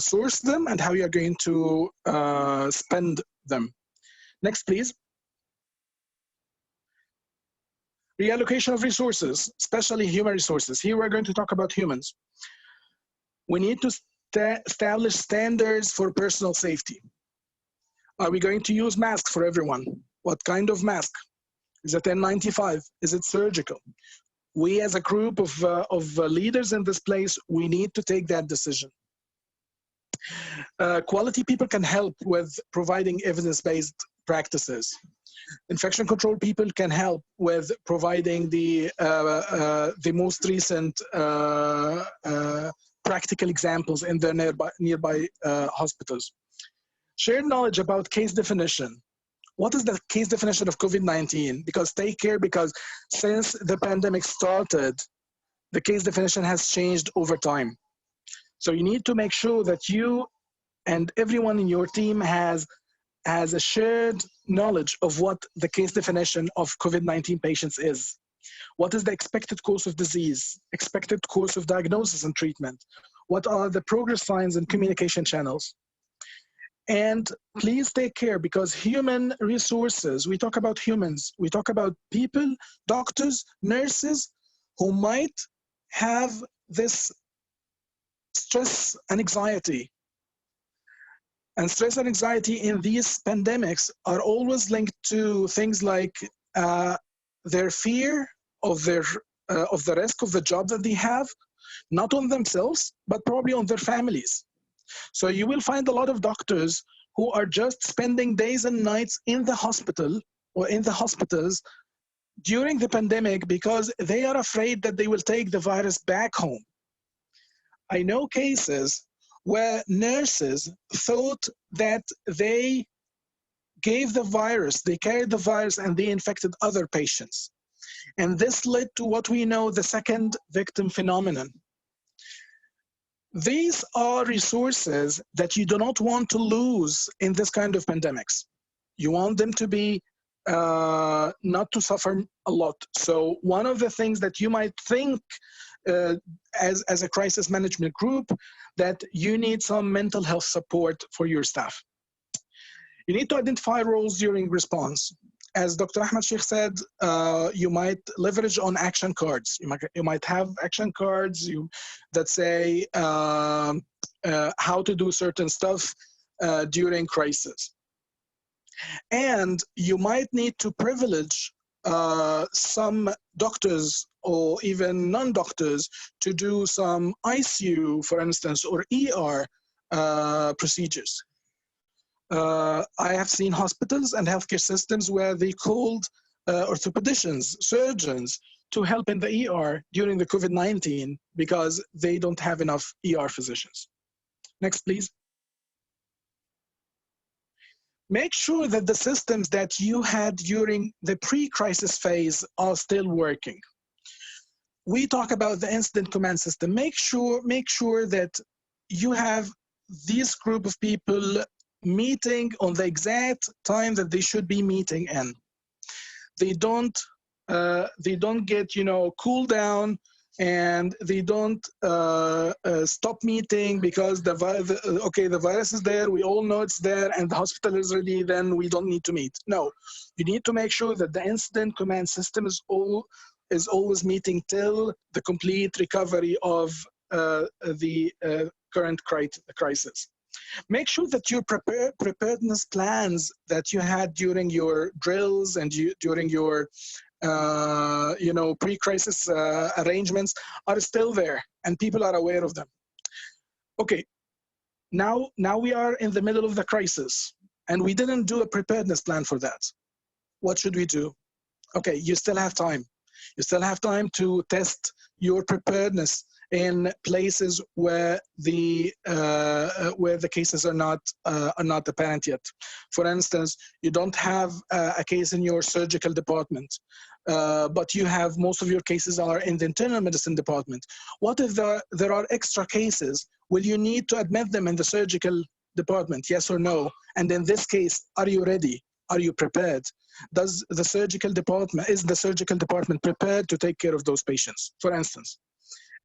source them and how you are going to spend them. Next, please. Reallocation of resources, especially human resources. Here we're going to talk about humans. We need to establish standards for personal safety. Are we going to use masks for everyone? What kind of mask? Is it N95? Is it surgical? We as a group of leaders in this place, we need to take that decision. Quality people can help with providing evidence-based practices. Infection control people can help with providing the most recent practical examples in the nearby hospitals. Shared knowledge about case definition. What is the case definition of COVID-19? Because take care, because since the pandemic started, the case definition has changed over time. So you need to make sure that you and everyone in your team has a shared knowledge of what the case definition of COVID-19 patients is. What is the expected course of disease, expected course of diagnosis and treatment? What are the progress signs and communication channels? And please take care, because human resources, we talk about humans, we talk about people, doctors, nurses, who might have this stress and anxiety. And stress and anxiety in these pandemics are always linked to things like their fear of the risk of the job that they have, not on themselves, but probably on their families. So you will find a lot of doctors who are just spending days and nights in the hospital or in the hospitals during the pandemic because they are afraid that they will take the virus back home. I know cases where nurses thought that they gave the virus, they carried the virus, and they infected other patients. And this led to what we know the second victim phenomenon. These are resources that you do not want to lose in this kind of pandemics. You want them to be not to suffer a lot. So one of the things that you might think as a crisis management group, that you need some mental health support for your staff. You need to identify roles during response. As Dr. Ahmed Sheikh said, you might leverage on action cards. You might have action cards that say how to do certain stuff during crisis. And you might need to privilege some doctors or even non-doctors to do some ICU, for instance, or ER procedures. I have seen hospitals and healthcare systems where they called orthopedicians, surgeons, to help in the ER during the COVID-19 because they don't have enough ER physicians. Next, please. Make sure that the systems that you had during the pre-crisis phase are still working. We talk about the incident command system. Make sure that you have this group of people meeting on the exact time that they should be meeting in. They don't get, cool down, and they don't stop meeting because the virus is there, we all know it's there, and the hospital is ready, then we don't need to meet. No, you need to make sure that the incident command system is always meeting till the complete recovery of the current crisis. Make sure that your preparedness plans that you had during your drills and during your pre-crisis arrangements are still there and people are aware of them. Okay, now we are in the middle of the crisis and we didn't do a preparedness plan for that. What should we do? Okay, you still have time. You still have time to test your preparedness in places where the cases are not apparent yet. For instance, you don't have a case in your surgical department, but you have most of your cases are in the internal medicine department. What if there are extra cases? Will you need to admit them in the surgical department? Yes or no? And in this case, are you ready? Are you prepared? Is the surgical department prepared to take care of those patients, for instance?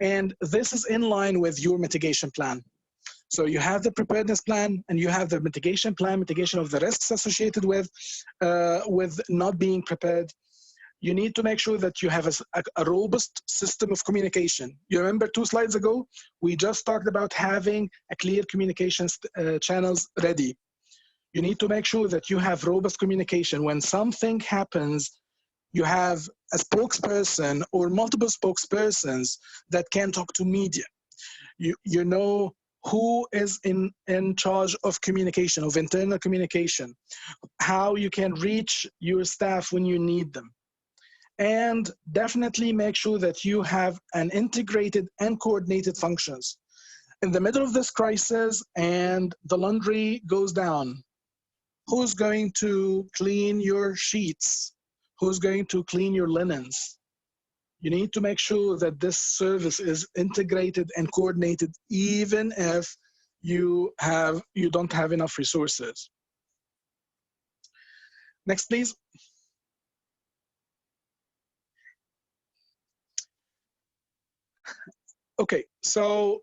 And this is in line with your mitigation plan. So you have the preparedness plan and you have the mitigation plan, mitigation of the risks associated with not being prepared. You need to make sure that you have a robust system of communication. You remember 2 slides ago, we just talked about having a clear communications channels ready. You need to make sure that you have robust communication. When something happens, you have a spokesperson or multiple spokespersons that can talk to media. You know who is in charge of communication, of internal communication, how you can reach your staff when you need them. And definitely make sure that you have an integrated and coordinated functions. In the middle of this crisis and the laundry goes down, who's going to clean your sheets? Who's going to clean your linens? You need to make sure that this service is integrated and coordinated, even if you don't have enough resources. Next, please. Okay, so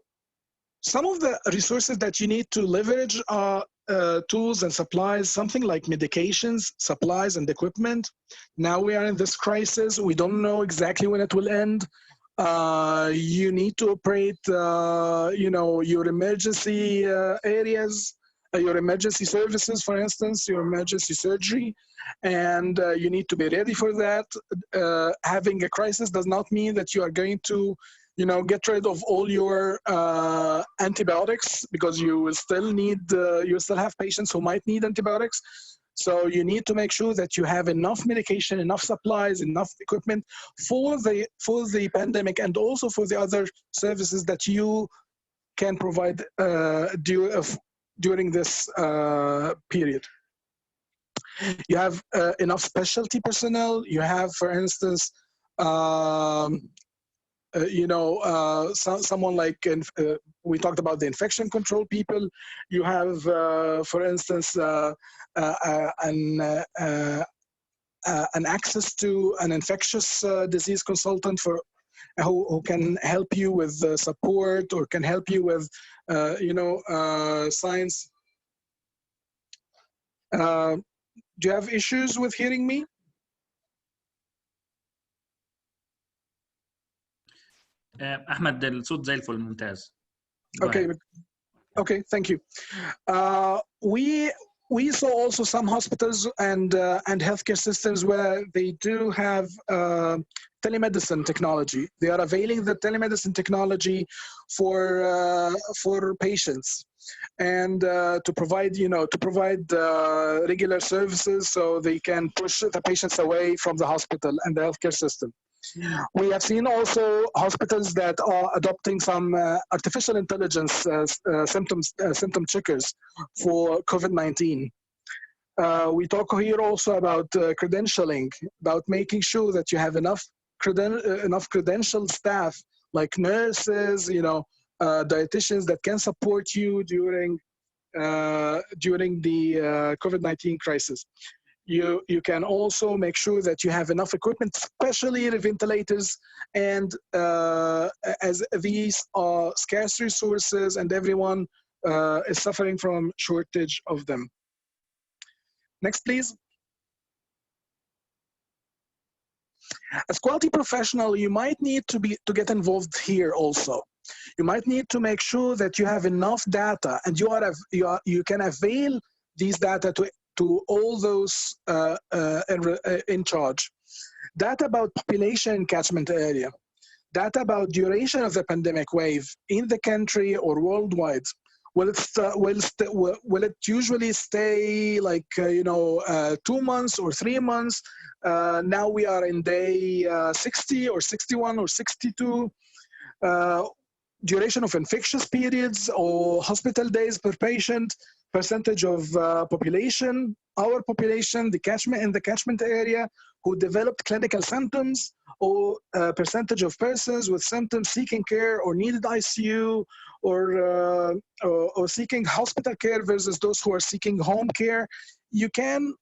some of the resources that you need to leverage are tools and supplies, something like medications, supplies, and equipment. Now we are in this crisis. We don't know exactly when it will end. You need to operate, your emergency areas, your emergency services, for instance, your emergency surgery, and you need to be ready for that. Having a crisis does not mean that you are going to get rid of all your antibiotics, because you will still need, you still have patients who might need antibiotics. So you need to make sure that you have enough medication, enough supplies, enough equipment for the pandemic, and also for the other services that you can provide during this period. You have enough specialty personnel. You have, for instance, someone like, we talked about the infection control people. You have, for instance, an access to an infectious disease consultant who can help you with support, or can help you with, science. Do you have issues with hearing me? احمد الصوت زي الفل ممتاز. Okay, thank you. We saw also some hospitals and healthcare systems where they do have telemedicine technology. They are availing the telemedicine technology for patients, and to provide regular services, so they can push the patients away from the hospital and the healthcare system. We have seen also hospitals that are adopting some artificial intelligence symptom checkers for COVID-19. We talk here also about credentialing, about making sure that you have enough credentialed staff, like nurses, dietitians, that can support you during the COVID-19 crisis. You can also make sure that you have enough equipment, especially the ventilators, and as these are scarce resources and everyone is suffering from shortage of them. Next, please. As quality professional, you might need to get involved here also. You might need to make sure that you have enough data, and you can avail these data to all those in charge. Data about population and catchment area. Data about duration of the pandemic wave in the country or worldwide. Will it usually stay like 2 months or 3 months? Now we are in day 60 or 61 or 62. duration of infectious periods or hospital days per patient, percentage of population, our population, the catchment in the catchment area who developed clinical symptoms, or percentage of persons with symptoms seeking care or needed ICU or seeking hospital care versus those who are seeking home care. You can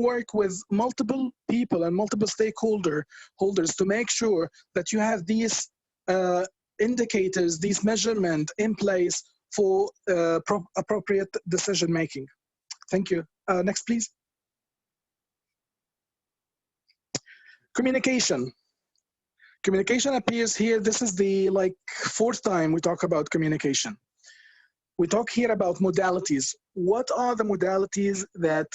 work with multiple people and multiple stakeholders to make sure that you have these indicators, these measurement in place for appropriate decision making. Thank you. Next, please. Communication. Communication appears here. This is the fourth time we talk about communication. We talk here about modalities. What are the modalities that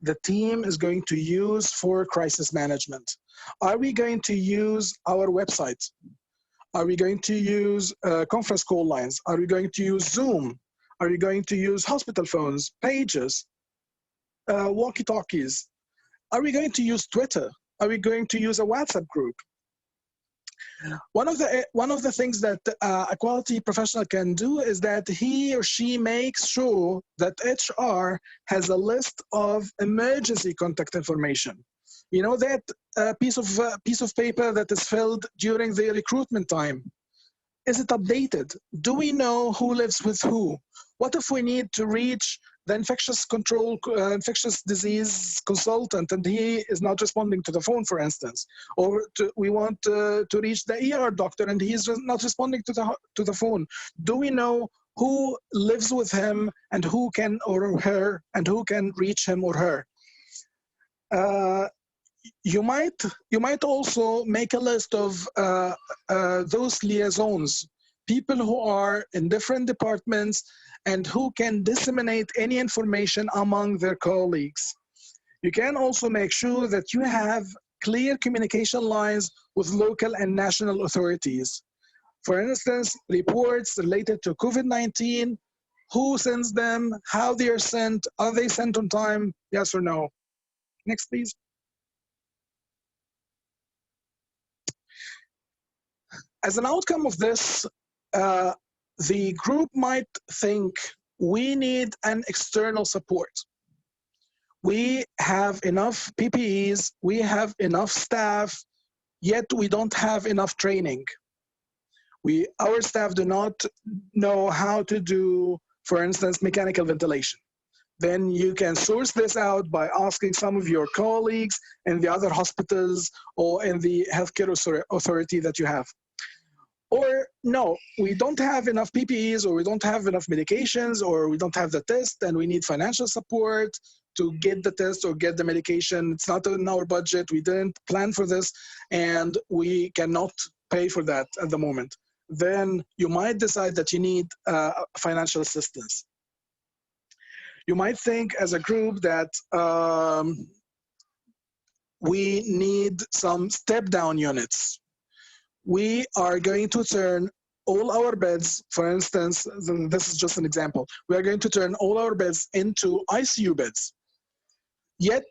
the team is going to use for crisis management? Are we going to use our website? Are we going to use conference call lines? Are we going to use Zoom? Are we going to use hospital phones, pages, walkie-talkies? Are we going to use Twitter? Are we going to use a WhatsApp group? One of the things that a quality professional can do is that he or she makes sure that HR has a list of emergency contact information. You know, that piece of paper that is filled during the recruitment time. Is it updated? Do we know who lives with who? What if we need to reach the infectious disease consultant and he is not responding to the phone, for instance? Or we want to reach the ER doctor and he is not responding to the phone. Do we know who lives with him and who can, or her, and who can reach him or her? You might also make a list of those liaisons, people who are in different departments and who can disseminate any information among their colleagues. You can also make sure that you have clear communication lines with local and national authorities. For instance, reports related to COVID-19, who sends them, how they are sent on time, yes or no? Next, please. As an outcome of this, the group might think we need an external support. We have enough PPEs, we have enough staff, yet we don't have enough training. Our staff do not know how to do, for instance, mechanical ventilation. Then you can source this out by asking some of your colleagues in the other hospitals or in the healthcare authority that you have. Or no, we don't have enough PPEs, or we don't have enough medications, or we don't have the test and we need financial support to get the test or get the medication. It's not in our budget. We didn't plan for this and we cannot pay for that at the moment. Then you might decide that you need financial assistance. You might think as a group that we need some step-down units. We are going to turn all our beds, for instance, this is just an example, we are going to turn all our beds into ICU beds. Yet,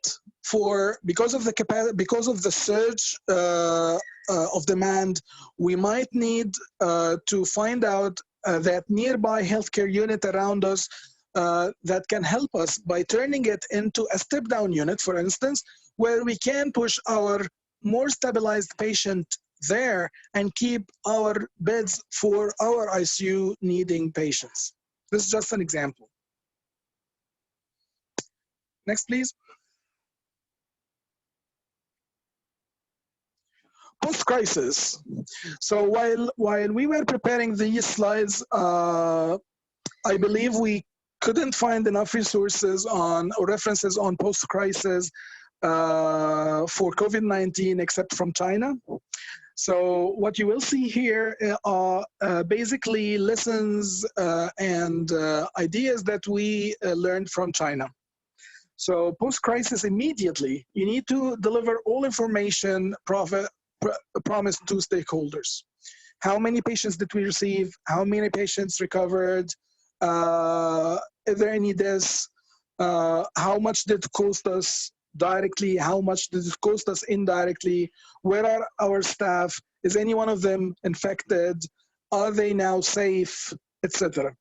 because of the surge of demand, we might need to find out that nearby healthcare unit around us that can help us by turning it into a step-down unit, for instance, where we can push our more stabilized patient there and keep our beds for our ICU needing patients. This is just an example. Next, please. Post-crisis. So while we were preparing these slides, I believe we couldn't find enough resources or references on post-crisis for COVID-19 except from China. So what you will see here are basically lessons and ideas that we learned from China. So post-crisis, immediately, you need to deliver all information promised to stakeholders. How many patients did we receive? How many patients recovered? Are there any deaths? How much did it cost us directly? How much did it cost us indirectly? Where are our staff? Is any one of them infected? Are they now safe, etc.?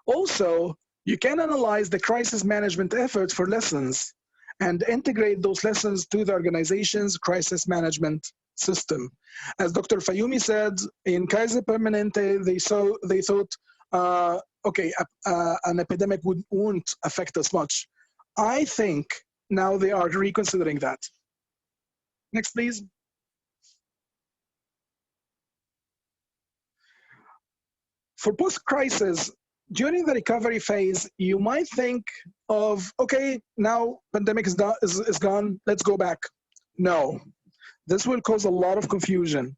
Also, you can analyze the crisis management efforts for lessons and integrate those lessons to the organization's crisis management system. As Dr. Fayumi said, in Kaiser Permanente, they thought, okay, an epidemic won't affect us much. I think now they are reconsidering that. Next, please. For post-crisis, during the recovery phase, you might think of, okay, now pandemic is gone, let's go back. No, this will cause a lot of confusion,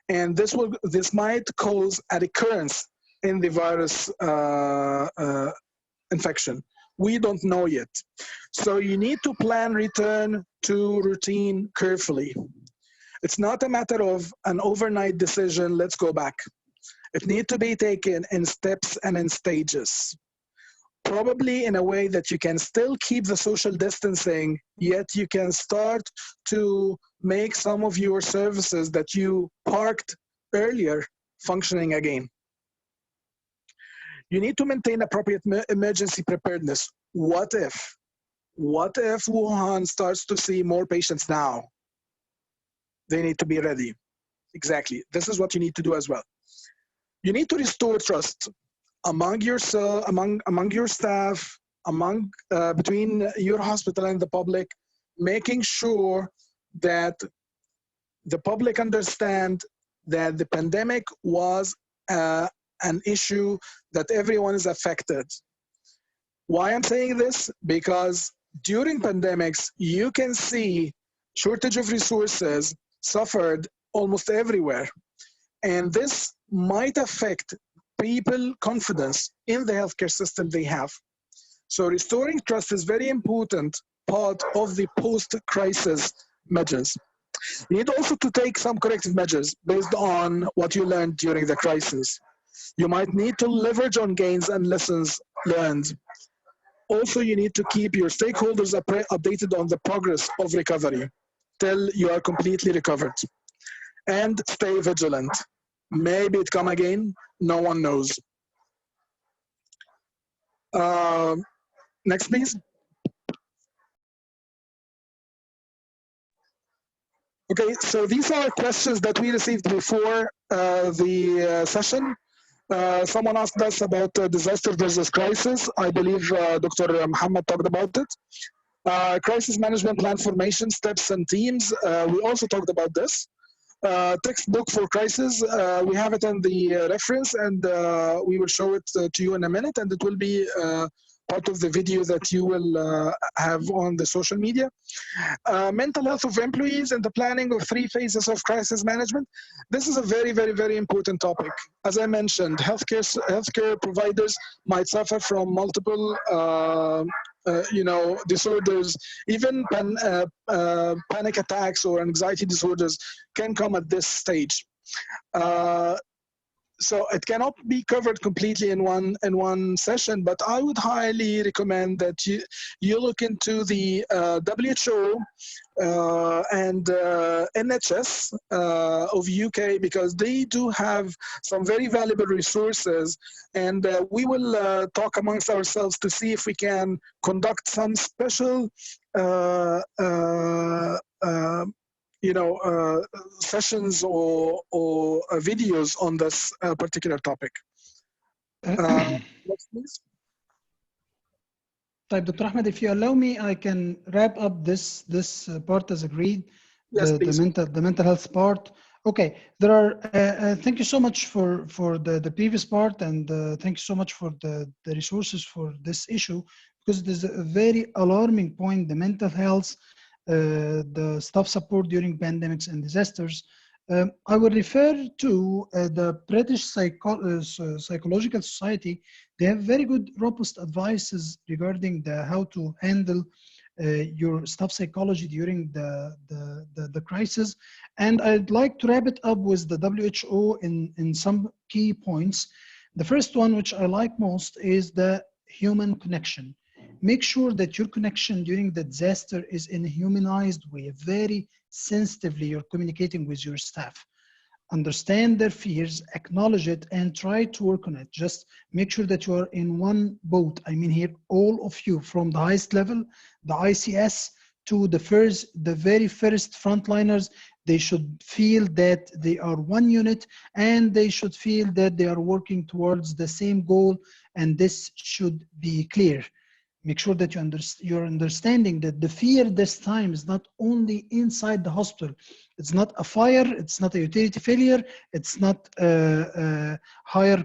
and this might cause a recurrence in the virus infection. We don't know yet. So you need to plan return to routine carefully. It's not a matter of an overnight decision, let's go back. It needs to be taken in steps and in stages. Probably in a way that you can still keep the social distancing, yet you can start to make some of your services that you parked earlier functioning again. You need to maintain appropriate emergency preparedness. What if Wuhan starts to see more patients now? They need to be ready. Exactly. This is what you need to do as well. You need to restore trust among yourself, among your staff, between your hospital and the public, making sure that the public understand that the pandemic was an issue that everyone is affected. Why I'm saying this? Because during pandemics, you can see shortage of resources suffered almost everywhere. And this might affect people confidence in the healthcare system they have. So restoring trust is very important part of the post-crisis measures. You need also to take some corrective measures based on what you learned during the crisis. You might need to leverage on gains and lessons learned. Also, you need to keep your stakeholders updated on the progress of recovery till you are completely recovered. And stay vigilant. Maybe it come again, no one knows. Next, please. Okay, so these are questions that we received before the session. Someone asked us about disaster versus crisis. I believe Dr. Muhammad talked about it. Crisis management plan formation, steps and teams. We also talked about this. Textbook for crisis. We have it in the reference, and we will show it to you in a minute, and it will be part of the video that you will have on the social media. Mental health of employees and the planning of 3 phases of crisis management. This is a very, very, very important topic. As I mentioned, healthcare providers might suffer from multiple disorders, even panic attacks or anxiety disorders can come at this stage. So it cannot be covered completely in one session, but I would highly recommend that you look into the WHO and NHS of UK, because they do have some very valuable resources, and we will talk amongst ourselves to see if we can conduct some special sessions or videos on this particular topic. Next, please. Dr. Ahmed, if you allow me, I can wrap up this part as agreed. Yes, the mental health part. Okay, there are. Thank you so much for the previous part, and thank you so much for the resources for this issue, because it is a very alarming point. The mental health, the staff support during pandemics and disasters. I will refer to the British Psychological Society. They have very good, robust advices regarding how to handle your staff psychology during the crisis. And I'd like to wrap it up with the WHO in some key points. The first one, which I like most, is the human connection. Make sure that your connection during the disaster is in a humanized way, very sensitively you're communicating with your staff. understand their fears, acknowledge it, and try to work on it. Just make sure that you are in one boat. I mean here, all of you, from the highest level, the ICS, to the very first frontliners, they should feel that they are one unit, and they should feel that they are working towards the same goal, and this should be clear. Make sure that you're understanding that the fear this time is not only inside the hospital. It's not a fire, it's not a utility failure, it's not a higher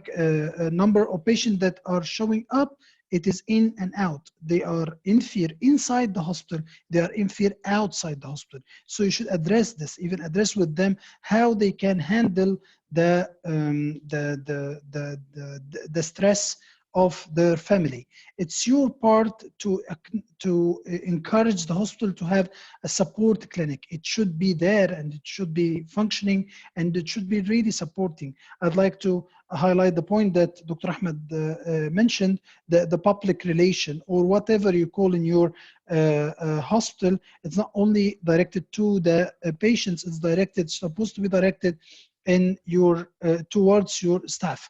number of patients that are showing up. It is in and out. They are in fear inside the hospital, they are in fear outside the hospital. So you should address this, even address with them how they can handle the stress of their family. It's your part to encourage the hospital to have a support clinic. It should be there, and it should be functioning, and it should be really supporting. I'd like to highlight the point that Dr. Ahmed mentioned, the public relation, or whatever you call in your hospital. It's not only directed to the patients, it's supposed to be directed in your towards your staff.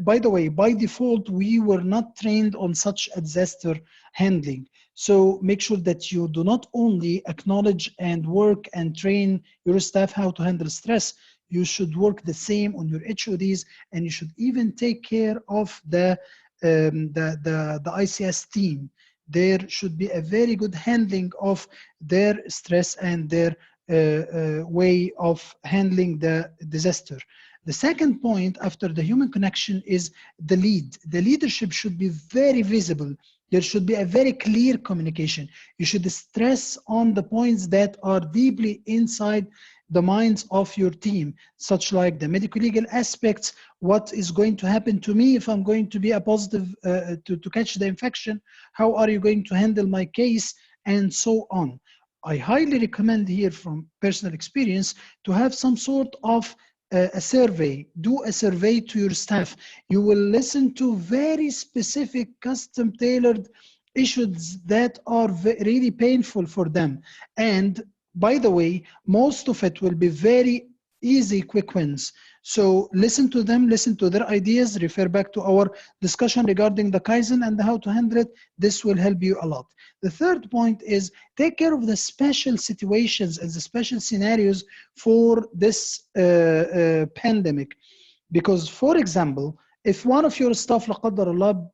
By the way, by default, we were not trained on such a disaster handling. So make sure that you do not only acknowledge and work and train your staff how to handle stress, you should work the same on your HODs, and you should even take care of the ICS team. There should be a very good handling of their stress and their way of handling the disaster. The second point after the human connection is the lead. The leadership should be very visible. There should be a very clear communication. You should stress on the points that are deeply inside the minds of your team, such like the medical legal aspects. What is going to happen to me if I'm going to be a positive to catch the infection? How are you going to handle my case? And so on. I highly recommend here, from personal experience, to have some sort of a survey. Do a survey to your staff. You will listen to very specific, custom tailored issues that are really painful for them. And by the way, most of it will be very easy, quick wins. So listen to them, listen to their ideas, refer back to our discussion regarding the Kaizen and how to handle it. This will help you a lot. The third point is take care of the special situations and the special scenarios for this pandemic. Because, for example, if one of your staff, la qaddar Allah,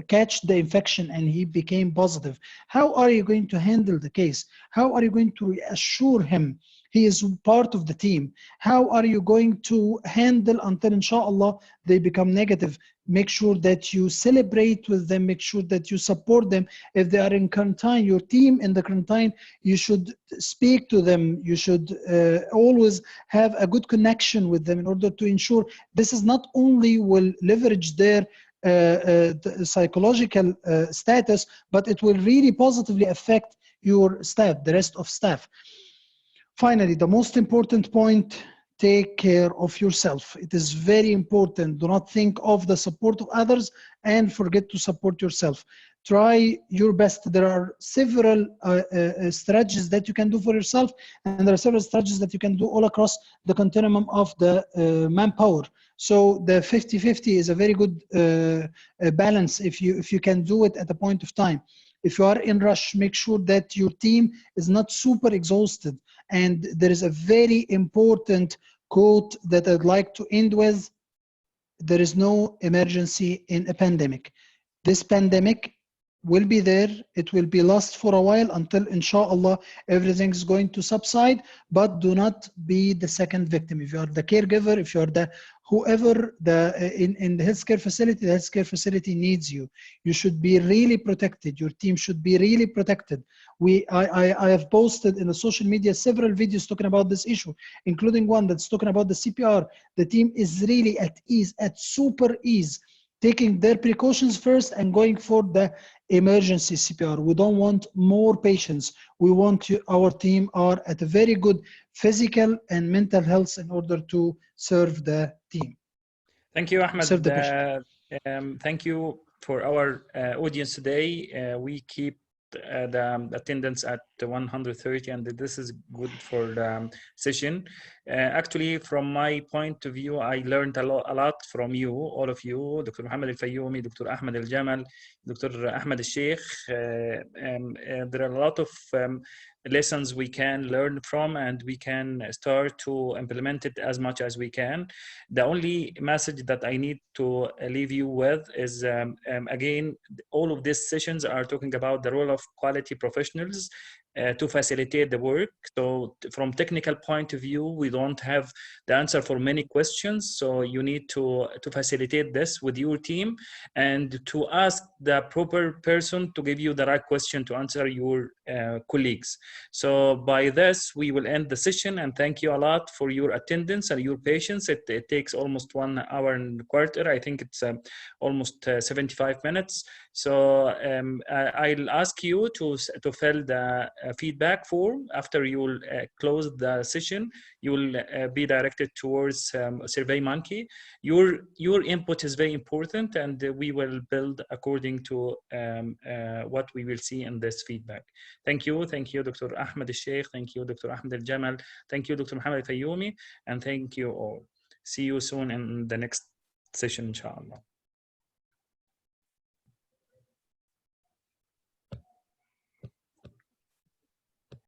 catch the infection and he became positive, how are you going to handle the case? How are you going to reassure him he is part of the team? How are you going to handle until inshallah they become negative? Make sure that you celebrate with them, make sure that you support them. If they are in quarantine, your team in the quarantine, you should speak to them. You should always have a good connection with them in order to ensure this is not only will leverage their psychological status, but it will really positively affect your staff, the rest of staff. Finally, the most important point, take care of yourself. It is very important. Do not think of the support of others and forget to support yourself. Try your best. There are several strategies that you can do for yourself, and there are several strategies that you can do all across the continuum of the manpower. So the 50-50 is a very good balance if you can do it at a point of time. If you are in rush, make sure that your team is not super exhausted. And there is a very important quote that I'd like to end with. There is no emergency in a pandemic. This pandemic will be there. It will be last for a while until, inshallah, everything is going to subside. But do not be the second victim. If you are the caregiver, if you are the whoever in the healthcare facility needs you. You should be really protected. Your team should be really protected. I have posted in the social media several videos talking about this issue, including one that's talking about the CPR. The team is really at ease, at super ease, taking their precautions first and going for the emergency CPR. We don't want more patients. We want our team are at a very good physical and mental health in order to serve the team. Thank you, Ahmed. Thank you for our audience today. We keep the attendance at 130, and this is good for the session. Actually, from my point of view, I learned a lot from you, all of you, Dr. Mohammed Al-Fayoumi, Dr. Ahmed Al-Jamal, Dr. Ahmed Al-Sheikh. There are a lot of lessons we can learn from, and we can start to implement it as much as we can. The only message that I need to leave you with is, again, all of these sessions are talking about the role of quality professionals to facilitate the work. So from technical point of view, we don't have the answer for many questions. So you need to facilitate this with your team and to ask the proper person to give you the right question to answer your colleagues. So by this, we will end the session, and thank you a lot for your attendance and your patience. It takes almost 1 hour and a quarter. I think it's almost 75 minutes. So I'll ask you to fill the feedback form. After you will close the session, you will be directed towards SurveyMonkey. Your input is very important, and we will build according to what we will see in this feedback. Thank you, Dr. Ahmed Al-Sheikh. Thank you, Dr. Ahmed Al-Jamal. Thank you, Dr. Mohammed Al-Fayoumi, and thank you all. See you soon in the next session, inshallah.